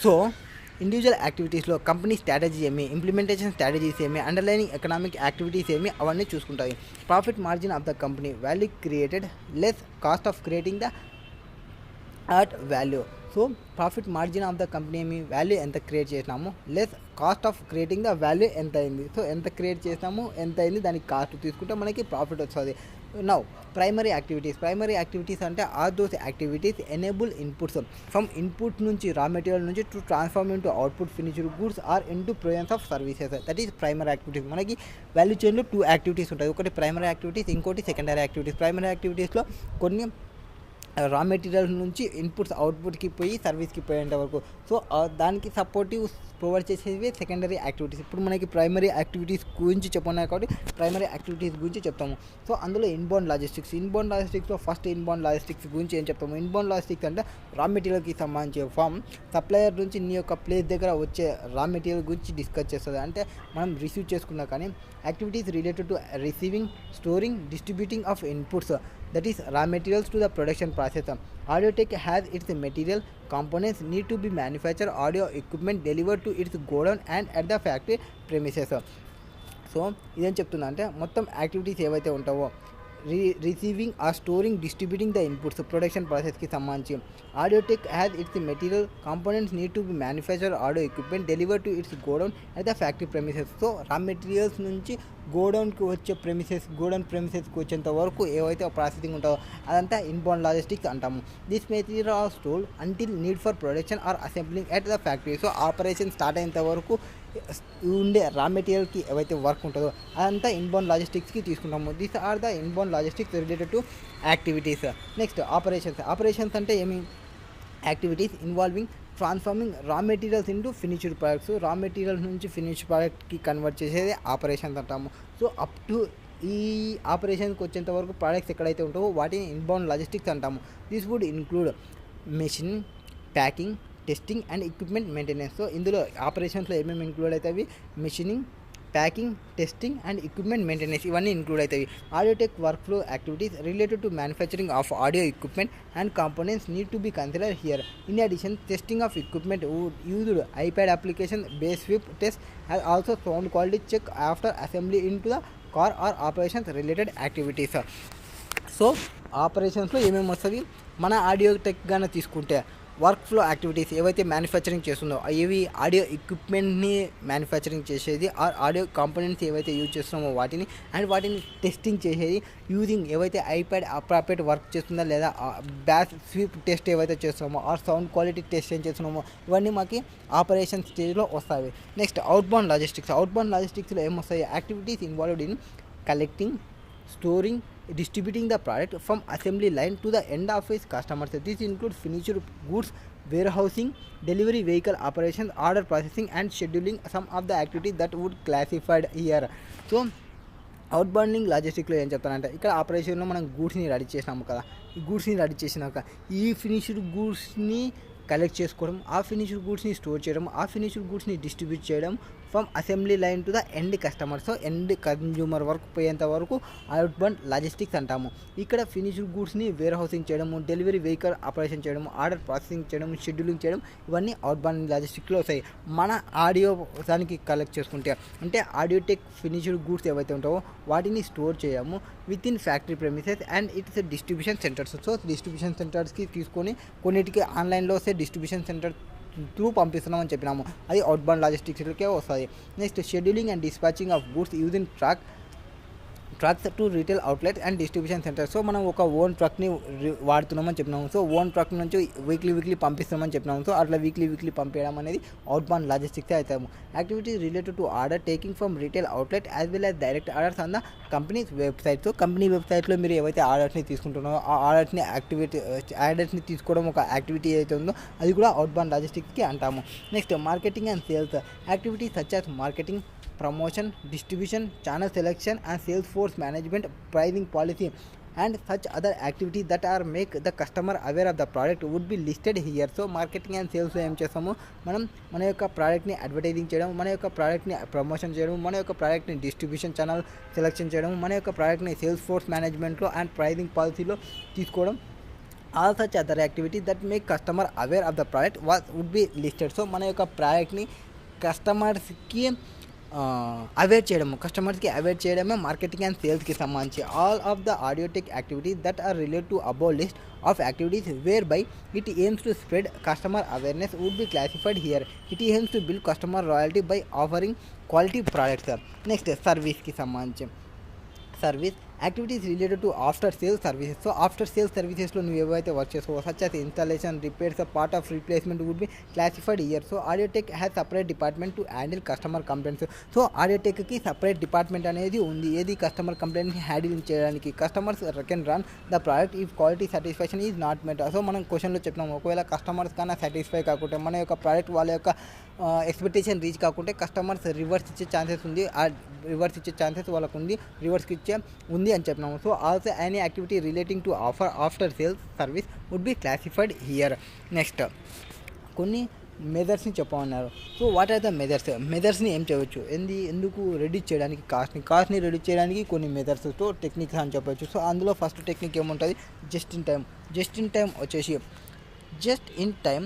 So individual యాక్టివిటీస్లో company strategy ఏమి, implementation strategies ఏమి, underlining economic activities ఏమి, అవన్నీ చూసుకుంటాయి. Profit margin of the company, value created less cost of creating the at value. So profit margin of the company ఏమి, value ఎంత create చేసినాము less cost of creating the value ఎంత అయింది. So ఎంత create చేసినాము, ఎంత అయింది, దానికి కాస్ట్ తీసుకుంటే మనకి ప్రాఫిట్ వస్తుంది. నౌ ప్రైమరీ యాక్టివిటీస్ అంటే are those activities enable inputs from input నుంచి, రా మెటీరియల్ నుంచి to transform into output finished goods or into province of services. That is primary activities. మనకి వాల్యూ చైన్లో 2 యాక్టివిటీస్ ఉంటాయి, ఒకటి ప్రైమరీ యాక్టివిటీస్, ఇంకోటి secondary activities. Primary యాక్టివిటీస్లో కొన్ని రా మెటీరియల్ నుంచి ఇన్పుట్స్ అవుట్పుట్కి పోయి సర్వీస్కి పోయేంత వరకు. సో దానికి సపోర్టివ్ ప్రొవైడ్ చేసేవి సెకండరీ యాక్టివిటీస్. ఇప్పుడు మనకి ప్రైమరీ యాక్టివిటీస్ గురించి చెప్పన్నారు కాబట్టి ప్రైమరీ యాక్టివిటీస్ గురించి చెప్తాము. సో అందులో ఇన్బౌండ్ లాజిస్టిక్స్లో ఫస్ట్ ఇన్బౌండ్ లాజిస్టిక్స్ గురించి ఏం చెప్తాము. ఇన్బౌండ్ లాజిస్టిక్స్ అంటే రా మెటీరియల్కి సంబంధించి ఫామ్ సప్లయర్ నుంచి నీ యొక్క ప్లేస్ దగ్గర వచ్చే రా మెటీరియల్ గురించి డిస్కస్ చేస్తుంది. అంటే మనం రిసీవ్ చేసుకున్నా కానీ activities related to receiving, storing, distributing of inputs, that is raw materials to the production process. Audio Tech has its material components need to be manufactured, audio equipment delivered to its godown and at the factory premises. So ఇదేం చెప్తుందా అంటే మొత్తం activities ఏవైతే ఉంటావో receiving or storing, distributing the inputs production ప్రాసెస్కి సంబంధించి. Audiotech has its material components need to be manufacture audio equipment deliver to its godown at the factory premises. So raw materials నుంచి గోడౌన్కి వచ్చే గోడౌన్ ప్రెమిసెస్కి వచ్చేంత వరకు ఏవైతే ప్రాసెసింగ్ ఉంటుందో అదంతా ఇన్బౌండ్ లాజిస్టిక్స్ అంటాము. This material are stored until need for production or assembling at the factory. So operation start అయ్యేంత వరకు ఉండే రా మెటీరియల్కి ఏవైతే వర్క్ ఉంటుందో అదంతా ఇన్బౌండ్ లాజిస్టిక్స్కి తీసుకుంటాము. These are the inbound logistics related to activities. Next operations అంటే ఏమి, activities involving transforming raw materials into finished products. Raw materials నుంచి ఫినిష్డ్ ప్రోడక్ట్కి కన్వర్ట్ చేసేది ఆపరేషన్స్ అంటాము. సో అప్ టు ఈ ఆపరేషన్కి వచ్చేంత వరకు ప్రోడక్ట్స్ ఎక్కడైతే ఉంటావో వాటిని ఇన్బౌండ్ లాజిస్టిక్స్ అంటాము. This would include machine, packing, testing and equipment maintenance. So ఇందులో ఆపరేషన్స్లో ఏమేమి ఇంక్లూడ్ అవుతాయి, machining, packing, testing and equipment maintenance ఇవన్నీ ఇంక్లూడ్ అవుతాయి. Audiotech work flow activities related to manufacturing of audio equipment and components need to be consider here. In addition testing of equipment used iPad application base sweep test and also sound quality check after assembly into the car or operations related activities. So ఆపరేషన్స్లో ఏమేమి వస్తుంది, మన Audiotech గానే తీసుకుంటే work flow activities ఏవైతే manufacturing చేస్తుందో అవి audio ఎక్విప్మెంట్ని మ్యానుఫ్యాక్చరింగ్ చేసేది, ఆడియో కాంపోనెంట్స్ ఏవైతే యూజ్ చేస్తున్నామో వాటిని టెస్టింగ్ చేసేది, యూజింగ్ ఏవైతే ఐప్యాడ్ అప్రాపరేట్ వర్క్ చేస్తుందో లేదా బ్యాస్ స్వీప్ టెస్ట్ ఏవైతే చేస్తున్నామో ఆర్ సౌండ్ క్వాలిటీ టెస్ట్ ఏం చేస్తున్నామో ఇవన్నీ మాకు ఆపరేషన్ స్టేజ్లో వస్తాయి. నెక్స్ట్ అవుట్బౌండ్ లాజిస్టిక్స్లో ఏమొస్తాయి, activities involved in collecting, storing, distributing the product from assembly line to the end of its customers. This includes finished goods, warehousing, delivery vehicle operations, order processing and scheduling some of the activities that would classified here. So అవుట్బౌండింగ్ లాజిస్టిక్లో ఏం చెప్తానంటే ఇక్కడ ఆపరేషన్లో మనం గూడ్స్ని ready చేసినాము కదా, ఈ గూడ్స్ని ready చేసినాక ఈ ఫినిష్డ్ గూడ్స్ని కలెక్ట్ చేసుకోవడం, ఆ ఫినిష్డ్ గూడ్స్ని స్టోర్ చేయడం, ఆ ఫినిష్డ్ గూడ్స్ని డిస్ట్రిబ్యూట్ చేయడం from assembly line to the end customer. So end consumer వరకు పోయేంత వరకు అవుట్ బౌండ్ లాజిస్టిక్స్ అంటాము. ఇక్కడ ఫినిష్డ్ గూడ్స్ని వేర్ హౌసింగ్ చేయడము, డెలివరీ వెహికల్ ఆపరేషన్ చేయడం, ఆర్డర్ ప్రాసెసింగ్ చేయడం, షెడ్యూలింగ్ చేయడం, ఇవన్నీ అవుట్ బౌండ్ లాజిస్టిక్స్లో వస్తాయి. మన ఆడియో దానికి కలెక్ట్ చేసుకుంటే అంటే ఆడియోటెక్ ఫినిష్డ్ గూడ్స్ ఏవైతే ఉంటావో వాటిని స్టోర్ చేయము with in factory premises and its distribution centres. So distribution సెంటర్స్కి తీసుకొని కొన్నిటికి ఆన్లైన్లో వస్తే డిస్ట్రిబ్యూషన్ సెంటర్ త్రూ పంపిస్తున్నాం అని చెప్పినాము, అది అవుట్ బౌండ్ లాజిస్టిక్స్కే వస్తుంది. Next scheduling and dispatching of goods using trucks to retail outlet and distribution centre. So మనం ఒక ఓన్ ట్రక్ని వాడుతున్నామని చెప్పినాము. సో ఓన్ ట్రక్ నుంచి వీక్లీ పంపిస్తామని చెప్పినాము. సో అట్లా వీక్లీ పంపించడం అనేది అవుట్ బౌండ్ లాజిస్టిక్స్ అవుతాము. Activities related to order taking from retail outlet as well as direct orders on the companies website. So company వెబ్సైట్లో మీరు ఏవైతే ఆర్డర్స్ని తీసుకుంటున్నారో ఆ ఆర్డర్స్ని తీసుకోవడం ఒక యాక్టివిటీ ఏదైతే ఉందో అది కూడా అవుట్ బౌండ్ లాజిస్టిక్స్కి అంటాము. Next marketing and sales activities such as marketing, promotion, distribution, channel selection and sales force management, pricing policy and such other activities that are make the customer aware of the product would be listed here. So marketing and sales ఏం చేస్తాము, మనం మన యొక్క ప్రోడక్ట్ని advertising చేయడం, మన యొక్క ప్రోడక్ట్ని ప్రమోషన్ చేయడం, మన యొక్క ప్రోడక్ట్ని డిస్ట్రిబ్యూషన్ ఛానల్ సెలెక్షన్ చేయడం, మన యొక్క ప్రోడక్ట్ని సేల్స్ ఫోర్స్ మేనేజ్మెంట్లో అండ్ ప్రైజింగ్ పాలసీలో తీసుకోవడం, all such other activities that make customer aware of the product would be listed. So మన యొక్క ప్రోడక్ట్ని కస్టమర్స్కి కస్టమర్స్కి అవేర్ చేయడమే మార్కెటింగ్ అండ్ సేల్స్కి సంబంధించి. All of the Audiotech activities that are related to above list of activities where by it aims to spread customer awareness would be classified here. It aims to build customer royalty by offering quality products. Next సర్వీస్కి సంబంధించి service activities related to after sale services. So after sale సర్వీసెస్లో నువ్వు ఏవైతే work చేసుకోవో such as installation, repairs, part of replacement would be classified here. So ఆడియోటెక్ has separate department to handle customer complaints. So ఆడియోటెక్కి separate department అనేది ఉంది, ఏది customer కంప్లైంట్ని handle చేయడానికి. Customers can run the product if quality satisfaction is not met. So మనం క్వశ్చన్లో చెప్పినాము, ఒకవేళ కస్టమర్స్ కన్నా సాటిస్ఫై కాకుంటే మన యొక్క ప్రోడక్ట్ వాళ్ళ యొక్క ఎక్స్పెక్టేషన్ రీచ్ కాకుంటే కస్టమర్స్ రివర్స్ ఇచ్చే ఛాన్సెస్ ఉంది, ఆ రివర్స్ ఇచ్చే ఛాన్సెస్ వాళ్ళకు ఉంది, రివర్స్కి ఇచ్చే ఉంది అని చెప్పినాము. So also any activity relating to after sales service would be classified here. Next కొన్ని మెథడ్స్ని చెప్పమన్నారు. సో వాట్ ఆర్ ద మెథడ్స్ని ఏం చేయవచ్చు, ఎందుకు రెడ్యూస్ చేయడానికి కాస్ట్ని రెడ్యూస్ చేయడానికి కొన్ని మెథడ్స్తో టెక్నిక్స్ అని చెప్పవచ్చు. సో అందులో ఫస్ట్ టెక్నిక్ ఏముంటుంది, జస్ట్ ఇన్ టైం వచ్చేసి just in time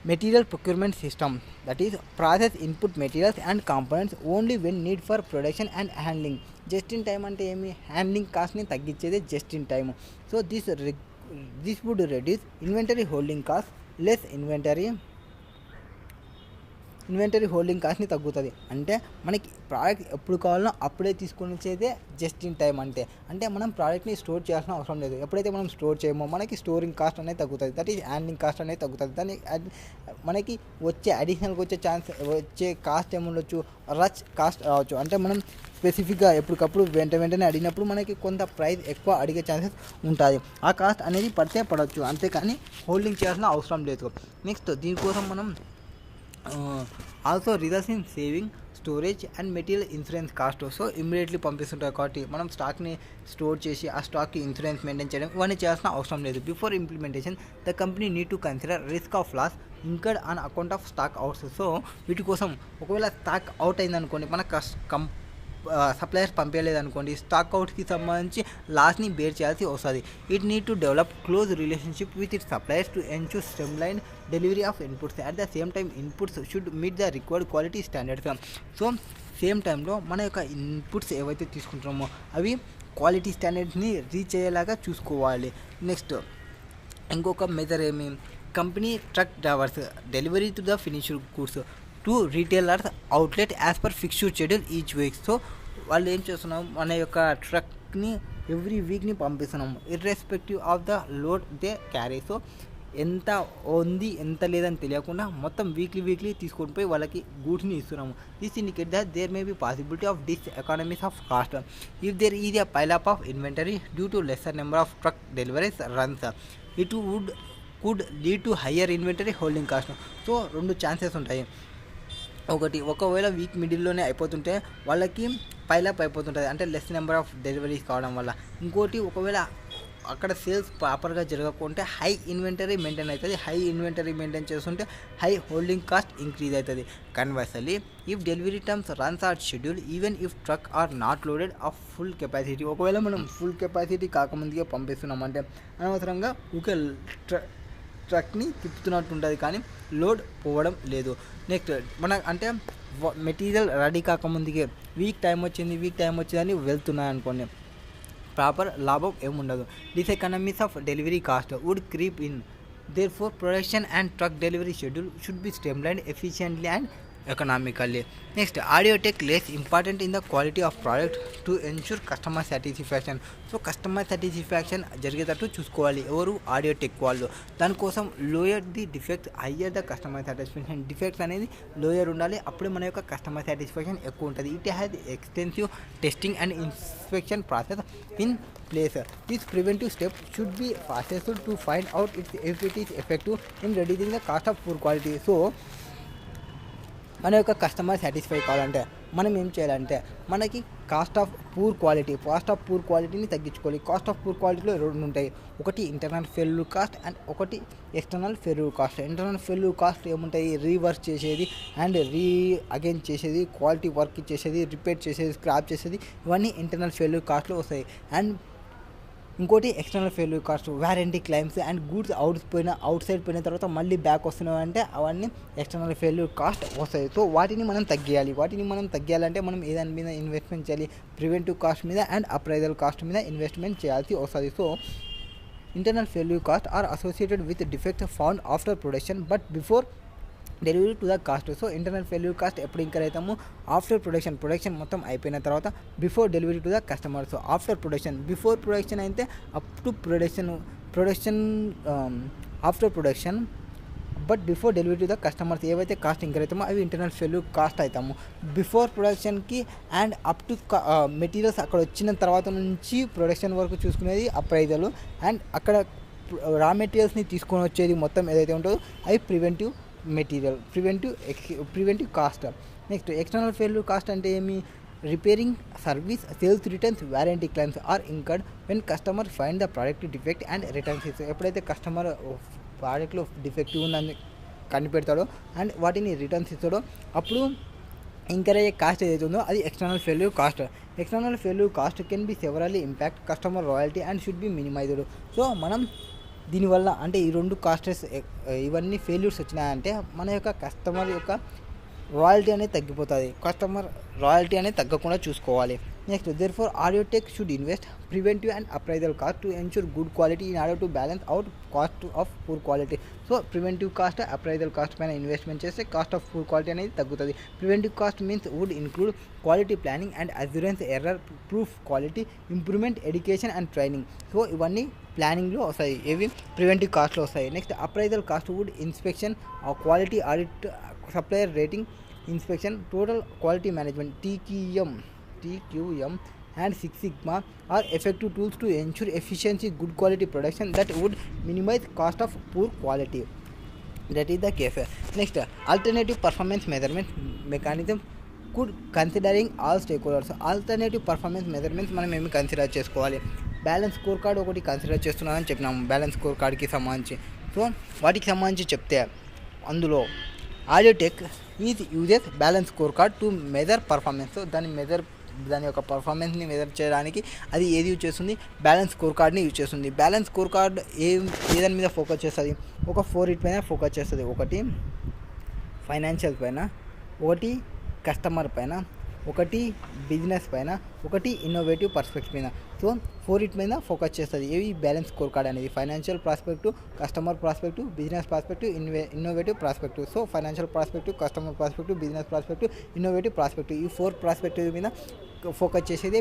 material procurement system, that is process input materials and components only when need for production and handling. Just in time అంటే ఏమి, handling కాస్ట్ని తగ్గించేదే just in time. So this would reduce inventory holding cost, less inventory holding కాస్ట్ని తగ్గుతుంది. అంటే మనకి product ఎప్పుడు కావాలనో అప్పుడే తీసుకొని వచ్చేదే జస్ట్ ఇన్ టైం. అంటే మనం ప్రోడక్ట్ని స్టోర్ చేయాల్సిన అవసరం లేదు. ఎప్పుడైతే మనం స్టోర్ చేయమో మనకి స్టోరింగ్ కాస్ట్ అనేది తగ్గుతుంది, దట్ ఈస్ హ్యాండ్లింగ్ కాస్ట్ అనేది తగ్గుతుంది. దాన్ని మనకి అడిషనల్గా వచ్చే కాస్ట్ ఏముండొచ్చు, రచ్ కాస్ట్ రావచ్చు. అంటే మనం స్పెసిఫిక్గా ఎప్పటికప్పుడు వెంటనే అడిగినప్పుడు మనకి కొంత ప్రైస్ ఎక్కువ అడిగే ఛాన్సెస్ ఉంటుంది, ఆ కాస్ట్ అనేది పడవచ్చు, అంతేకాని హోల్డింగ్ చేయాల్సిన అవసరం లేదు. నెక్స్ట్ దీనికోసం మనం also results in saving storage and material insurance cost. So immediately పంపిస్తుంటారు కాబట్టి మనం స్టాక్ని స్టోర్ చేసి ఆ స్టాక్కి ఇన్సూరెన్స్ మెయింటైన్ చేయడం ఇవన్నీ చేయాల్సిన అవసరం లేదు. Before implementation the company need to consider risk of loss incurred on account of stock outs. So వీటి కోసం ఒకవేళ స్టాక్ అవుట్ అయిందనుకోండి, మన సప్లయర్స్ పంపించలేదనుకోండి, స్టాక్ అవుట్కి సంబంధించి లాస్ని బేర్ చేయాల్సి వస్తుంది. It need to develop close relationship with it suppliers to ensure streamline delivery of inputs. At the same time inputs should meet the required quality standards. So same టైంలో మన యొక్క inputs ఏవైతే తీసుకుంటున్నామో అవి quality స్టాండర్డ్స్ని reach అయ్యేలాగా చూసుకోవాలి. Next ఇంకొక method ఏమి, company truck drivers delivery to the finished goods to retailers outlet as per fixed schedule each week. So వాళ్ళు ఏం చేస్తున్నాం, మన యొక్క ట్రక్ని ఎవ్రీ వీక్ని పంపిస్తున్నాము irrespective of the load they carry. So ఎంత ఉంది ఎంత లేదని తెలియకుండా మొత్తం వీక్లీ తీసుకొని పోయి వాళ్ళకి గూడ్స్ని ఇస్తున్నాము. This indicate that there may be possibility of diseconomies of cost if there is a pile up of inventory due to lesser number of truck deliveries runs. It could lead to higher inventory holding cost. So రెండు chances ఉంటాయి. ఒకవేళ week మిడిల్లోనే అయిపోతుంటే వాళ్ళకి pile up అయిపోతుంటుంది, అంటే less number of deliveries కావడం వల్ల. ఇంకోటి ఒకవేళ అక్కడ సేల్స్ ప్రాపర్గా జరగకుంటే హై ఇన్వెంటరీ మెయింటైన్ అవుతుంది. హై ఇన్వెంటరీ మెయింటైన్ చేస్తుంటే హై హోల్డింగ్ కాస్ట్ ఇంక్రీజ్ అవుతుంది. Conversely if delivery times runs or schedule even if truck or not loaded of full capacity, ఒకవేళ మనం ఫుల్ కెపాసిటీ కాకముందుగా పంపిస్తున్నామంటే అనవసరంగా ఊకే ట్రక్ని తిప్పుతున్నట్టు ఉంటుంది కానీ లోడ్ పోవడం లేదు. నెక్స్ట్ మన అంటే మెటీరియల్ రెడీ కాకముందుకే వీక్ టైం వచ్చిందని వెళ్తున్నాయి అనుకోండి, ప్రాపర్ లాభం ఏముండదు. This economies of delivery cost would creep in. Therefore, production and truck delivery schedule should be streamlined efficiently and economically. Next, audio tech less important in the quality of product to ensure customer satisfaction. So customer satisfaction జరిగేటట్టు చూసుకోవాలి ఎవరు, audio tech వాళ్ళు. దానికోసం lower the defects higher the customer satisfaction. Defects అనేది lower ఉండాలి, అప్పుడే మన యొక్క కస్టమర్ సాటిస్ఫాక్షన్ ఎక్కువ ఉంటుంది. It has extensive testing and inspection process in place. This preventive step should be fastest to find out if it is effective in reducing the cost of poor quality. So మన యొక్క customer satisfy కావాలంటే మనం ఏం చేయాలంటే మనకి cost of poor క్వాలిటీని తగ్గించుకోవాలి. Cost of poor క్వాలిటీలో రెండు ఉంటాయి, ఒకటి ఇంటర్నల్ ఫెయిల్యూర్ కాస్ట్ అండ్ ఒకటి external failure cost. Internal failure cost ఏముంటాయి, రీవర్క్ చేసేది అండ్ అగైన్ చేసేది, క్వాలిటీ వర్క్ చేసేది, రిపేర్ చేసేది, స్క్రాప్ చేసేది, ఇవన్నీ ఇంటర్నల్ ఫెయిల్యూర్ కాస్ట్లో వస్తాయి. అండ్ ఇంకోటి external failure cost, warranty claims and goods outside పోయిన తర్వాత మళ్ళీ బ్యాక్ వస్తున్నాయి అంటే అవన్నీ ఎక్స్టర్నల్ ఫెయిల్యూర్ కాస్ట్ వస్తాయి. సో వాటిని మనం తగ్గియాలంటే మనం ఏదాని మీద ఇన్వెస్ట్మెంట్ చేయాలి, ప్రివెంటివ్ కాస్ట్ మీద అండ్ అప్రైజల్ కాస్ట్ మీద ఇన్వెస్ట్మెంట్ చేయాల్సి వస్తుంది. So internal failure cost or associated with defect found after production but before delivery to the cost. So internal failure cost ఎప్పుడు ఇంకర్ అవుతాము, ఆఫ్టర్ ప్రొడక్షన్ మొత్తం అయిపోయిన తర్వాత, before delivery to the customer. So after production, before production అయితే up to production after production but before delivery to the customers ఏవైతే cost incur అవుతామో అవి internal failure cost అవుతాము. బిఫోర్ ప్రొడక్షన్కి అండ్ అప్ టు మెటీరియల్స్ అక్కడ వచ్చిన తర్వాత నుంచి ప్రొడక్షన్ వరకు చూసుకునేది అప్రైజల్, అండ్ అక్కడ రా మెటీరియల్స్ని తీసుకొని వచ్చేది మొత్తం ఏదైతే ఉంటుందో అవి preventive cost. Next external failure cost అంటే ఏమి, repairing service, sales returns, warranty claims are incurred when customer find the product defect and returns. ఎప్పుడైతే కస్టమర్ ప్రోడక్ట్లో డిఫెక్టివ్ ఉందని కనిపెడతాడో అండ్ వాటిని రిటర్న్స్ ఇస్తాడో అప్పుడు ఇంకర్ అయ్యే కాస్ట్ ఏదైతే ఉందో అది external failure cost. External failure cost can be సెవరల్లీ impact customer royalty and should be minimised. So మనం దీనివల్ల అంటే ఈ రెండు కాస్టెస్ ఇవన్నీ ఫెయిల్యూర్స్ వచ్చినాయంటే మన యొక్క కస్టమర్ యొక్క రాయల్టీ అనేది తగ్గిపోతుంది. కస్టమర్ రాయల్టీ అనేది తగ్గకుండా చూసుకోవాలి. Next therefore audio tech should invest preventive and appraisal cost to ensure good quality in order to balance out cost of poor quality. So preventive cost, appraisal cost పైన investment చేస్తే cost of poor quality అనేది తగ్గుతుంది. Preventive cost means would include quality planning and assurance, error proof quality improvement, education and training. So ఇవన్నీ ప్లానింగ్లో వస్తాయి, ఏవి preventive కాస్ట్లో వస్తాయి. Next appraisal cost would inspection, quality audit, supplier rating inspection, total quality management, TQM and Six Sigma are effective tools to ensure efficiency, good quality production that would minimize cost of poor quality. That is the case. Next, alternative performance measurement mechanism could considering all stakeholders. Alternative performance measurements మనం ఏమి consider చేసుకోవాలి, balance score card ఒకటి consider చేస్తున్నామని చెప్పినాము. Balance score కార్డ్కి సంబంధించి so వాటికి సంబంధించి చెప్తే అందులో audio tech is uses balance score card to measure performance. So దాని యొక్క పర్ఫార్మెన్స్ని మెజర్ చేయడానికి అది ఏది యూజ్ చేస్తుంది, బ్యాలెన్స్ స్కోర్ కార్డ్ని యూజ్ చేస్తుంది. బ్యాలెన్స్ స్కోర్ కార్డ్ ఏదాని మీద ఫోకస్ చేస్తుంది, ఒక 4 పైన ఫోకస్ చేస్తుంది. ఒకటి ఫైనాన్షియల్ పైన, ఒకటి కస్టమర్ పైన, ఒకటి బిజినెస్ పైన, ఒకటి ఇన్నోవేటివ్ పర్స్పెక్టివ్ పైన. సో 4 మీద ఫోకస్ చేస్తుంది. ఏవి బ్యాలెన్స్ స్కోర్ కార్డ్ అనేది, financial prospective, customer prospective, business prospective, innovative prospective. So financial prospective, customer prospective, business prospective, innovative prospective, ఈ 4 ప్రాస్పెక్టివ్ మీద ఫోకస్ చేసేది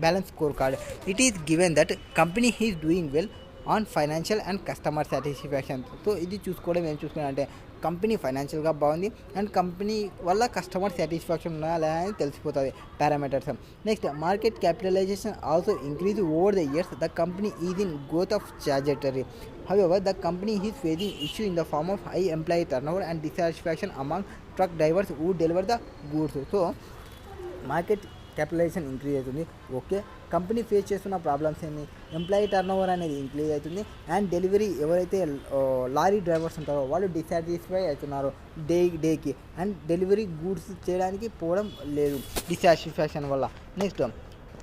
balance score card. It is given that company is doing well on financial and customer satisfaction. So ఇది చూసుకోవడం ఏం చూసుకున్నానంటే company ఫైనాన్షియల్గా బాగుంది and company వల్ల కస్టమర్ సాటిస్ఫాక్షన్ ఉన్నాయా అని తెలిసిపోతుంది parameters. Next market capitalization also increase over the years. The company is in growth of trajectory. However, the company is facing issue in the form of high employee turnover and dissatisfaction among truck drivers who deliver the goods. So, market capitalization increase అవుతుంది. Okay, company face చేస్తున్న problems ఏంటి, employee turn over అనేది increase అవుతుంది. And delivery ఎవరైతే lorry drivers ఉంటారో వాళ్ళు dissatisfy అవుతున్నారు డేకి, అండ్ డెలివరీ గూడ్స్ చేయడానికి పోవడం లేదు డిసాటిస్ఫాక్షన్ వల్ల. నెక్స్ట్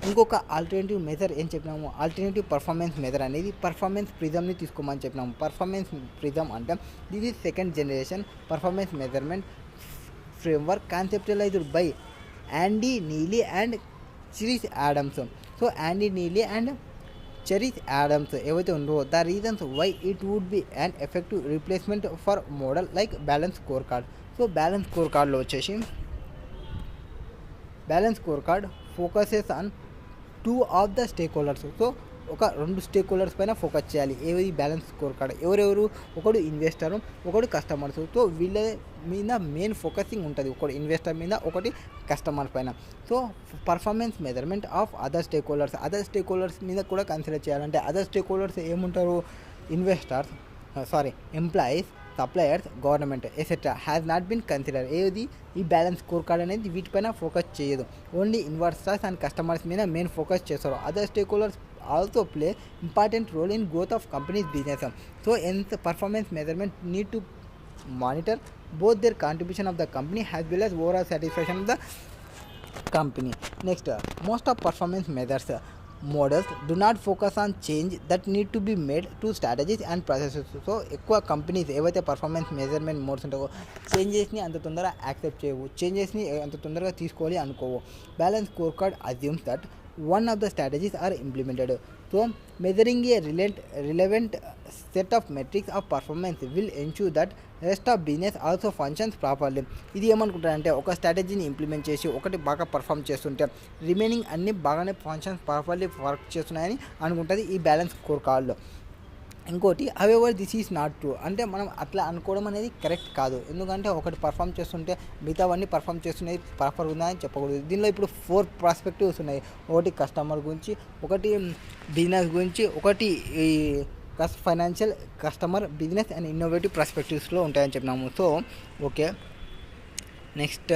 ఇంకొక ఆల్టర్నేటివ్ మెథడ్ ఏం చెప్పినాము, ఆల్టర్నేటివ్ పర్ఫార్మెన్స్ మెథడ్ అనేది పర్ఫార్మెన్స్ ప్రిజమ్ని తీసుకోమని చెప్పినాము. పర్ఫార్మెన్స్ ప్రిజమ్ అంటే this is second generation performance measurement framework conceptualised by Andy Neely and Chris Adams. So Andy Neely and Chris Adams ఏవైతే ఉందో the reasons why it would be an effective replacement for model like balance score card. So balance score కార్డ్లో వచ్చేసి balance score card focuses on 2 of the stake holders. So ఒక 2 stake holders పైన focus చేయాలి. ఏది balance score card, ఎవరెవరు, ఒకడు investor, ఒకడు customers. So వీళ్ళ మీద మెయిన్ ఫోకసింగ్ ఉంటుంది, ఒకటి ఇన్వెస్టర్ మీద, ఒకటి కస్టమర్ పైన. So performance measurement of other stake holders మీద కూడా కన్సిడర్ చేయాలంటే అదర్ స్టేక్ హోల్డర్స్ ఏముంటారు, investors, employees, suppliers, government etcetera has not been consider. ఏది ఈ బ్యాలెన్స్ స్కోర్ కార్డ్ అనేది వీటిపైన ఫోకస్ చేయదు, ఓన్లీ ఇన్వెస్టర్స్ అండ్ కస్టమర్స్ మీద మెయిన్ ఫోకస్ చేస్తారు. Other stake holders also play important role in growth of companies business. So ఎంత performance measurement need to monitor both their contribution of the company has well as overall satisfaction of the company. Next most of performance measures models do not focus on change that need to be made to strategies and processes. So ఎక్కువ companies ఏవైతే performance measurement modes ఉంటాయో చేంజెస్ని అంత తొందరగా accept చేయవు, చేంజెస్ని అంత తొందరగా తీసుకోవాలి అనుకోవు. Balance score card assumes that one of the strategies are implemented. So measuring a relevant set of metrics of performance will ensure that rest of business also functions properly. ఇది ఏమనుకుంటారంటే ఒక స్ట్రాటజీని ఇంప్లిమెంట్ చేసి ఒకటి బాగా పర్ఫామ్ చేస్తుంటే remaining అన్ని బాగానే functions properly work చేస్తున్నాయని అనుకుంటుంది ఈ బ్యాలెన్స్ స్కోర్ కార్డ్లో. ఇంకోటి however this is not true, అంటే మనం అట్లా అనుకోవడం అనేది కరెక్ట్ కాదు. ఎందుకంటే ఒకటి పర్ఫామ్ చేస్తుంటే మిగతావన్నీ పర్ఫామ్ చేస్తున్నాయి ప్రాపర్ ఉందని చెప్పకూడదు. దీనిలో ఇప్పుడు 4 పర్స్పెక్టివ్స్ ఉన్నాయి, ఒకటి కస్టమర్ గురించి, ఒకటి బిజినెస్ గురించి, ఒకటి ఈ financial, customer, business and innovative పర్స్పెక్టివ్స్లో ఉంటాయని చెప్పినాము. So okay, next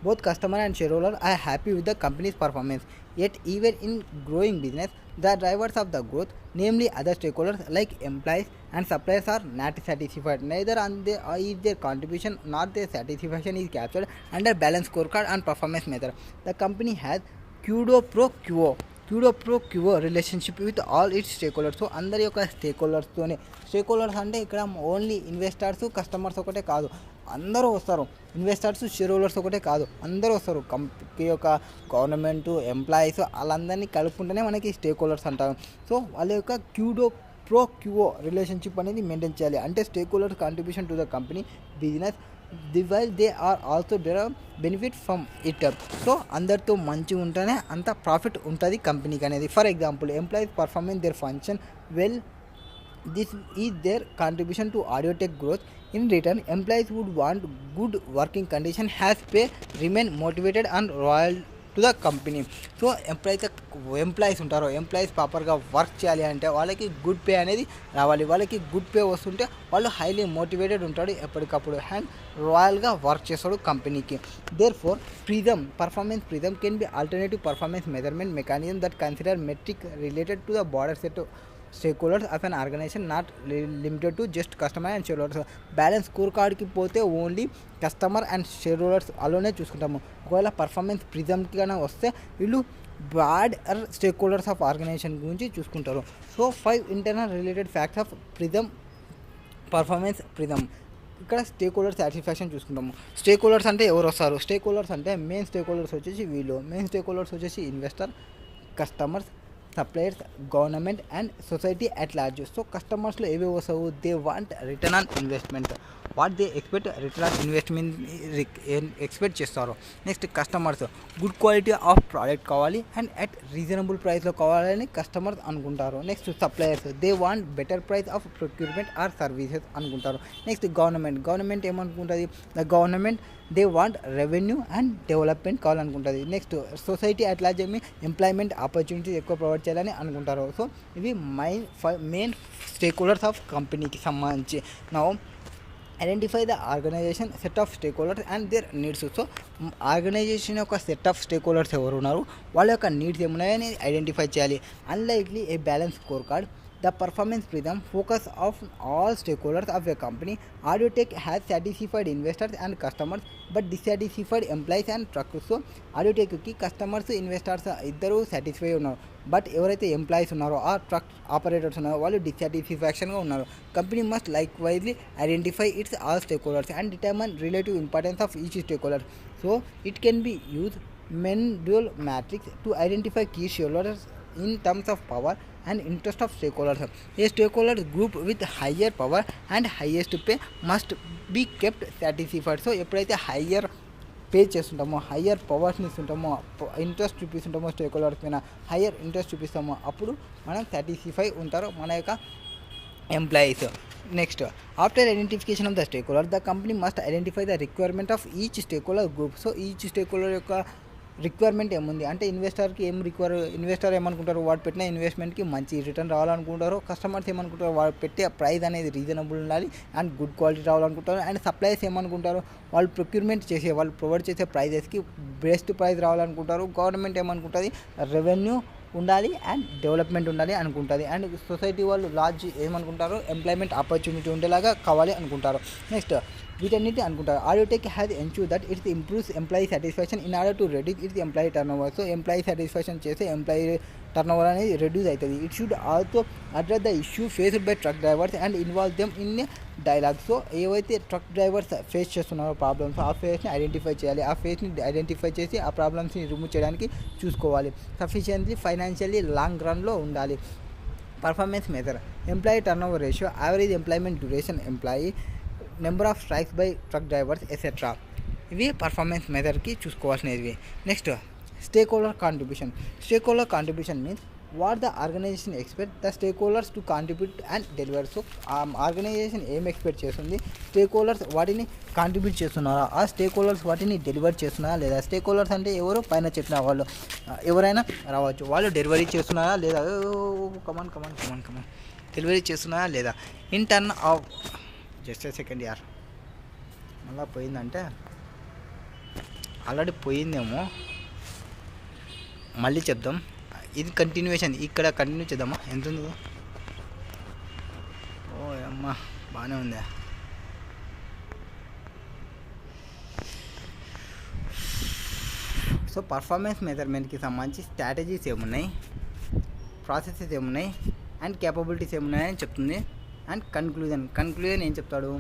both customer and shareholder are happy with the company's performance, yet even in growing business the drivers of the growth, namely other stakeholders like employees and suppliers, are not satisfied. Neither is their contribution nor their satisfaction is captured under balance scorecard and performance measure. The company has quid pro quo relationship with all it's stake holders. So అందరి యొక్క stake హోల్డర్స్తోనే, stake holders అంటే ఇక్కడ only investors, customers ఒకటే కాదు, అందరూ వస్తారు. Investors, share holders ఒకటే కాదు, అందరూ వస్తారు. కంపెనీ యొక్క గవర్నమెంట్, ఎంప్లాయీస్ వాళ్ళందరినీ కలుపుకుంటేనే మనకి స్టేక్ హోల్డర్స్ అంటారు. సో వాళ్ళ యొక్క క్యూడో ప్రో క్యూఓ రిలేషన్షిప్ అనేది మెయింటైన్ చేయాలి. అంటే stakeholders contribution to the company business while they are also derive benefit from it. So అందరితో మంచిగా ఉంటేనే అంత ప్రాఫిట్ ఉంటుంది కంపెనీకి అనేది. For example employees performing their function well, this is their contribution to Audiotech growth. In return, employees would want good working condition, has pay, remain motivated and loyal to the company. So employees ఉంటారో, employees ప్రాపర్గా work చేయాలి అంటే వాళ్ళకి good pay అనేది రావాలి. వాళ్ళకి good pay వస్తుంటే వాళ్ళు హైలీ మోటివేటెడ్ ఉంటాడు, ఎప్పటికప్పుడు అండ్ రాయల్గా వర్క్ చేస్తాడు కంపెనీకి. Therefore performance prism can be alternative performance measurement mechanism that consider metric related to the border set stakeholders of an organization, not limited to just customer and shareholders. Balance score కార్డ్కి పోతే only customer and share holders అలోనే చూసుకుంటాము. ఒకవేళ performance ప్రిజమ్కి కన్నా వస్తే వీళ్ళు broader stake holders of organisation గురించి చూసుకుంటారు. So 5 internal related facts of performance prism. ఇక్కడ స్టేక్ హోల్డర్ సాటిస్ఫాక్షన్ చూసుకుంటాము. స్టేక్ హోల్డర్స్ అంటే ఎవరు వస్తారు, స్టేక్ హోల్డర్స్ అంటే మెయిన్ స్టేక్ హోల్డర్స్ వచ్చేసి వీళ్ళు. మెయిన్ స్టేక్ హోల్డర్స్ వచ్చేసి investor, customers, suppliers, government and society at large. So కస్టమర్స్లో ఏవే వస్తావు, they want return on investment, what they expect return on investment expect చేస్తారు. Next customers good quality of product కావాలి and at reasonable ప్రైస్లో కావాలని customers అనుకుంటారు. Next suppliers they want better price of procurement or services అనుకుంటారు. Next government ఏమనుకుంటుంది, the government they want revenue and development కావాలనుకుంటుంది. Next society అట్లా చెప్పి employment opportunities ఎక్కువ ప్రొవైడ్ చేయాలని అనుకుంటారు. సో ఇవి మెయిన్ స్టేక్ హోల్డర్స్ ఆఫ్ కంపెనీకి సంబంధించి. నా identify the organization set of stakeholders and their needs. So organization యొక్క సెట్ ఆఫ్ స్టేక్ హోల్డర్స్ ఎవరు ఉన్నారు, వాళ్ళ యొక్క నీడ్స్ ఏమున్నాయని ఐడెంటిఫై చేయాలి. Unlikely a balance score card, the performance prism focus of all stakeholders of a company. Audiotech has satisfied investors and customers but dissatisfied employees and trucks. So Audiotech కి customers investors ఇద్దరు satisfy ఉన్నారు, but ఎవరైతే employees ఉన్నారో ఆ truck operators ఉన్నారో వాళ్ళు డిస్సాటిస్ఫాక్షన్గా ఉన్నారు. Company must like wisely identify it's all stakeholders and determine relative importance of each stake holder. So it can be use Menduel matrix to identify key shareholders in terms of power and interest of stakeholders. A stakeholder group with higher power and highest pay must be kept satisfied. So ఎప్పుడైతే higher pay చేస్తుంటామో, higher పవర్స్ని ఇస్తుంటామో, interest చూపిస్తుంటామో, stake holders పైన higher interest చూపిస్తామో అప్పుడు మనం satisfy ఉంటారు మన యొక్క employees. Next, after identification of the stake holder the company must identify the requirement of each stake holder group. So each stake holder యొక్క రిక్వైర్మెంట్ ఏముంది అంటే ఇన్వెస్టర్ ఏమనుకుంటారు, వాడు పెట్టిన ఇన్వెస్ట్మెంట్కి మంచి రిటర్న్ రావాలనుకుంటారు. కస్టమర్స్ ఏమనుకుంటారు, వాడు పెట్టే ప్రైస్ అనేది రీజనబుల్ ఉండాలి అండ్ గుడ్ క్వాలిటీ రావాలనుకుంటారు. అండ్ సప్లైర్స్ ఏమనుకుంటారు, వాళ్ళు వాళ్ళు ప్రొవైడ్ చేసే ప్రైజెస్కి బెస్ట్ ప్రైస్ రావాలనుకుంటారు. గవర్నమెంట్ ఏమనుకుంటుంది, రెవెన్యూ ఉండాలి అండ్ డెవలప్మెంట్ ఉండాలి అనుకుంటుంది. అండ్ సొసైటీ వాళ్ళు లార్జ్ ఏమనుకుంటారు, ఎంప్లాయ్మెంట్ ఆపర్చునిటీ ఉండేలాగా కావాలి అనుకుంటారు. నెక్స్ట్, వీటన్నిటి అనుకుంటారు. Audiotech has ensure that its improves employee satisfaction in order to reduce its employee turn over. So employee satisfaction చేస్తే ఎంప్లాయీ టర్న్ ఓవర్ అనేది రెడ్యూస్ అవుతుంది. It should also address the issue faced by truck drivers and involve them in dialogue. So ఏవైతే truck drivers face చేస్తున్నారో problems, ఆ ఫేస్ని identify చేయాలి. ఆ ఫేస్ని ఐడెంటిఫై చేసి ఆ ప్రాబ్లమ్స్ని రిమూవ్ చేయడానికి చూసుకోవాలి. సఫిషియెంట్లీ ఫైనాన్షియల్లీ లాంగ్ రన్లో ఉండాలి. Performance measure, employee turn over ratio, average employment duration employee, number of strikes by truck drivers etcetera. ఇవి పర్ఫార్మెన్స్ మెజర్కి చూసుకోవాల్సినవి. Next, stake holder contribution. Stake holder contribution means what the organisation expect the stake holders to contribute and deliver. So ఆ organisation ఏం expect చేస్తుంది, stake holders వాటిని contribute చేస్తున్నారా, ఆ stake holders వాటిని డెలివర్ చేస్తున్నారా లేదా. స్టేక్ హోల్డర్స్ అంటే ఎవరు, పైన చెప్పిన వాళ్ళు ఎవరైనా రావచ్చు, వాళ్ళు డెలివరీ చేస్తున్నారా లేదా, కమాన్ డెలివరీ చేస్తున్నారా లేదా. In turn off just second యార్, మళ్ళీ పోయిందంటే ఆల్రెడీ పోయిందేమో, మళ్ళీ చెప్దాం. ఇది కంటిన్యూషన్, ఇక్కడ కంటిన్యూ చేద్దామా, ఎంత ఉంది. ఓ అమ్మ బాగానే ఉంది. సో పర్ఫార్మెన్స్ మెజర్మెంట్కి సంబంధించి స్ట్రాటజీస్ ఏమున్నాయి, ప్రాసెసెస్ ఏమున్నాయి అండ్ క్యాపబిలిటీస్ ఏమున్నాయని చెప్తుంది. అండ్ కన్క్లూజన్ ఏం చెప్తాడు,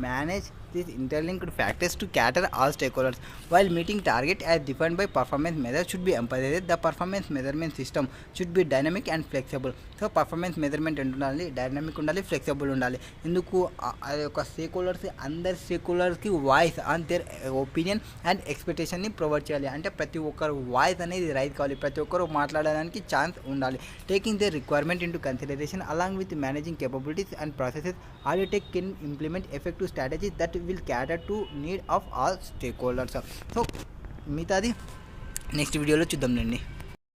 manage these interlinked factors to cater all stakeholders while meeting target as defined by performance measure should be emphasized. The performance measurement system should be dynamic and flexible. So performance measurement ఉండాలి, dynamic ఉండాలి, flexible ఉండాలి. ఎందుకు అది ఒక stake holders, అందరి stake హోల్డర్స్కి voice on their opinion and ఎక్స్పెక్టేషన్ని provide చేయాలి. అంటే ప్రతి ఒక్కరు వాయిస్ అనేది రైట్ కావాలి, ప్రతి ఒక్కరు మాట్లాడడానికి ఛాన్స్ ఉండాలి. Taking their requirement into consideration along with managing capabilities and processes, Audiotech can implement effective strategies that will cater to need of all stakeholders. So మిగతాది నెక్స్ట్ వీడియోలో చూద్దాంలేండి.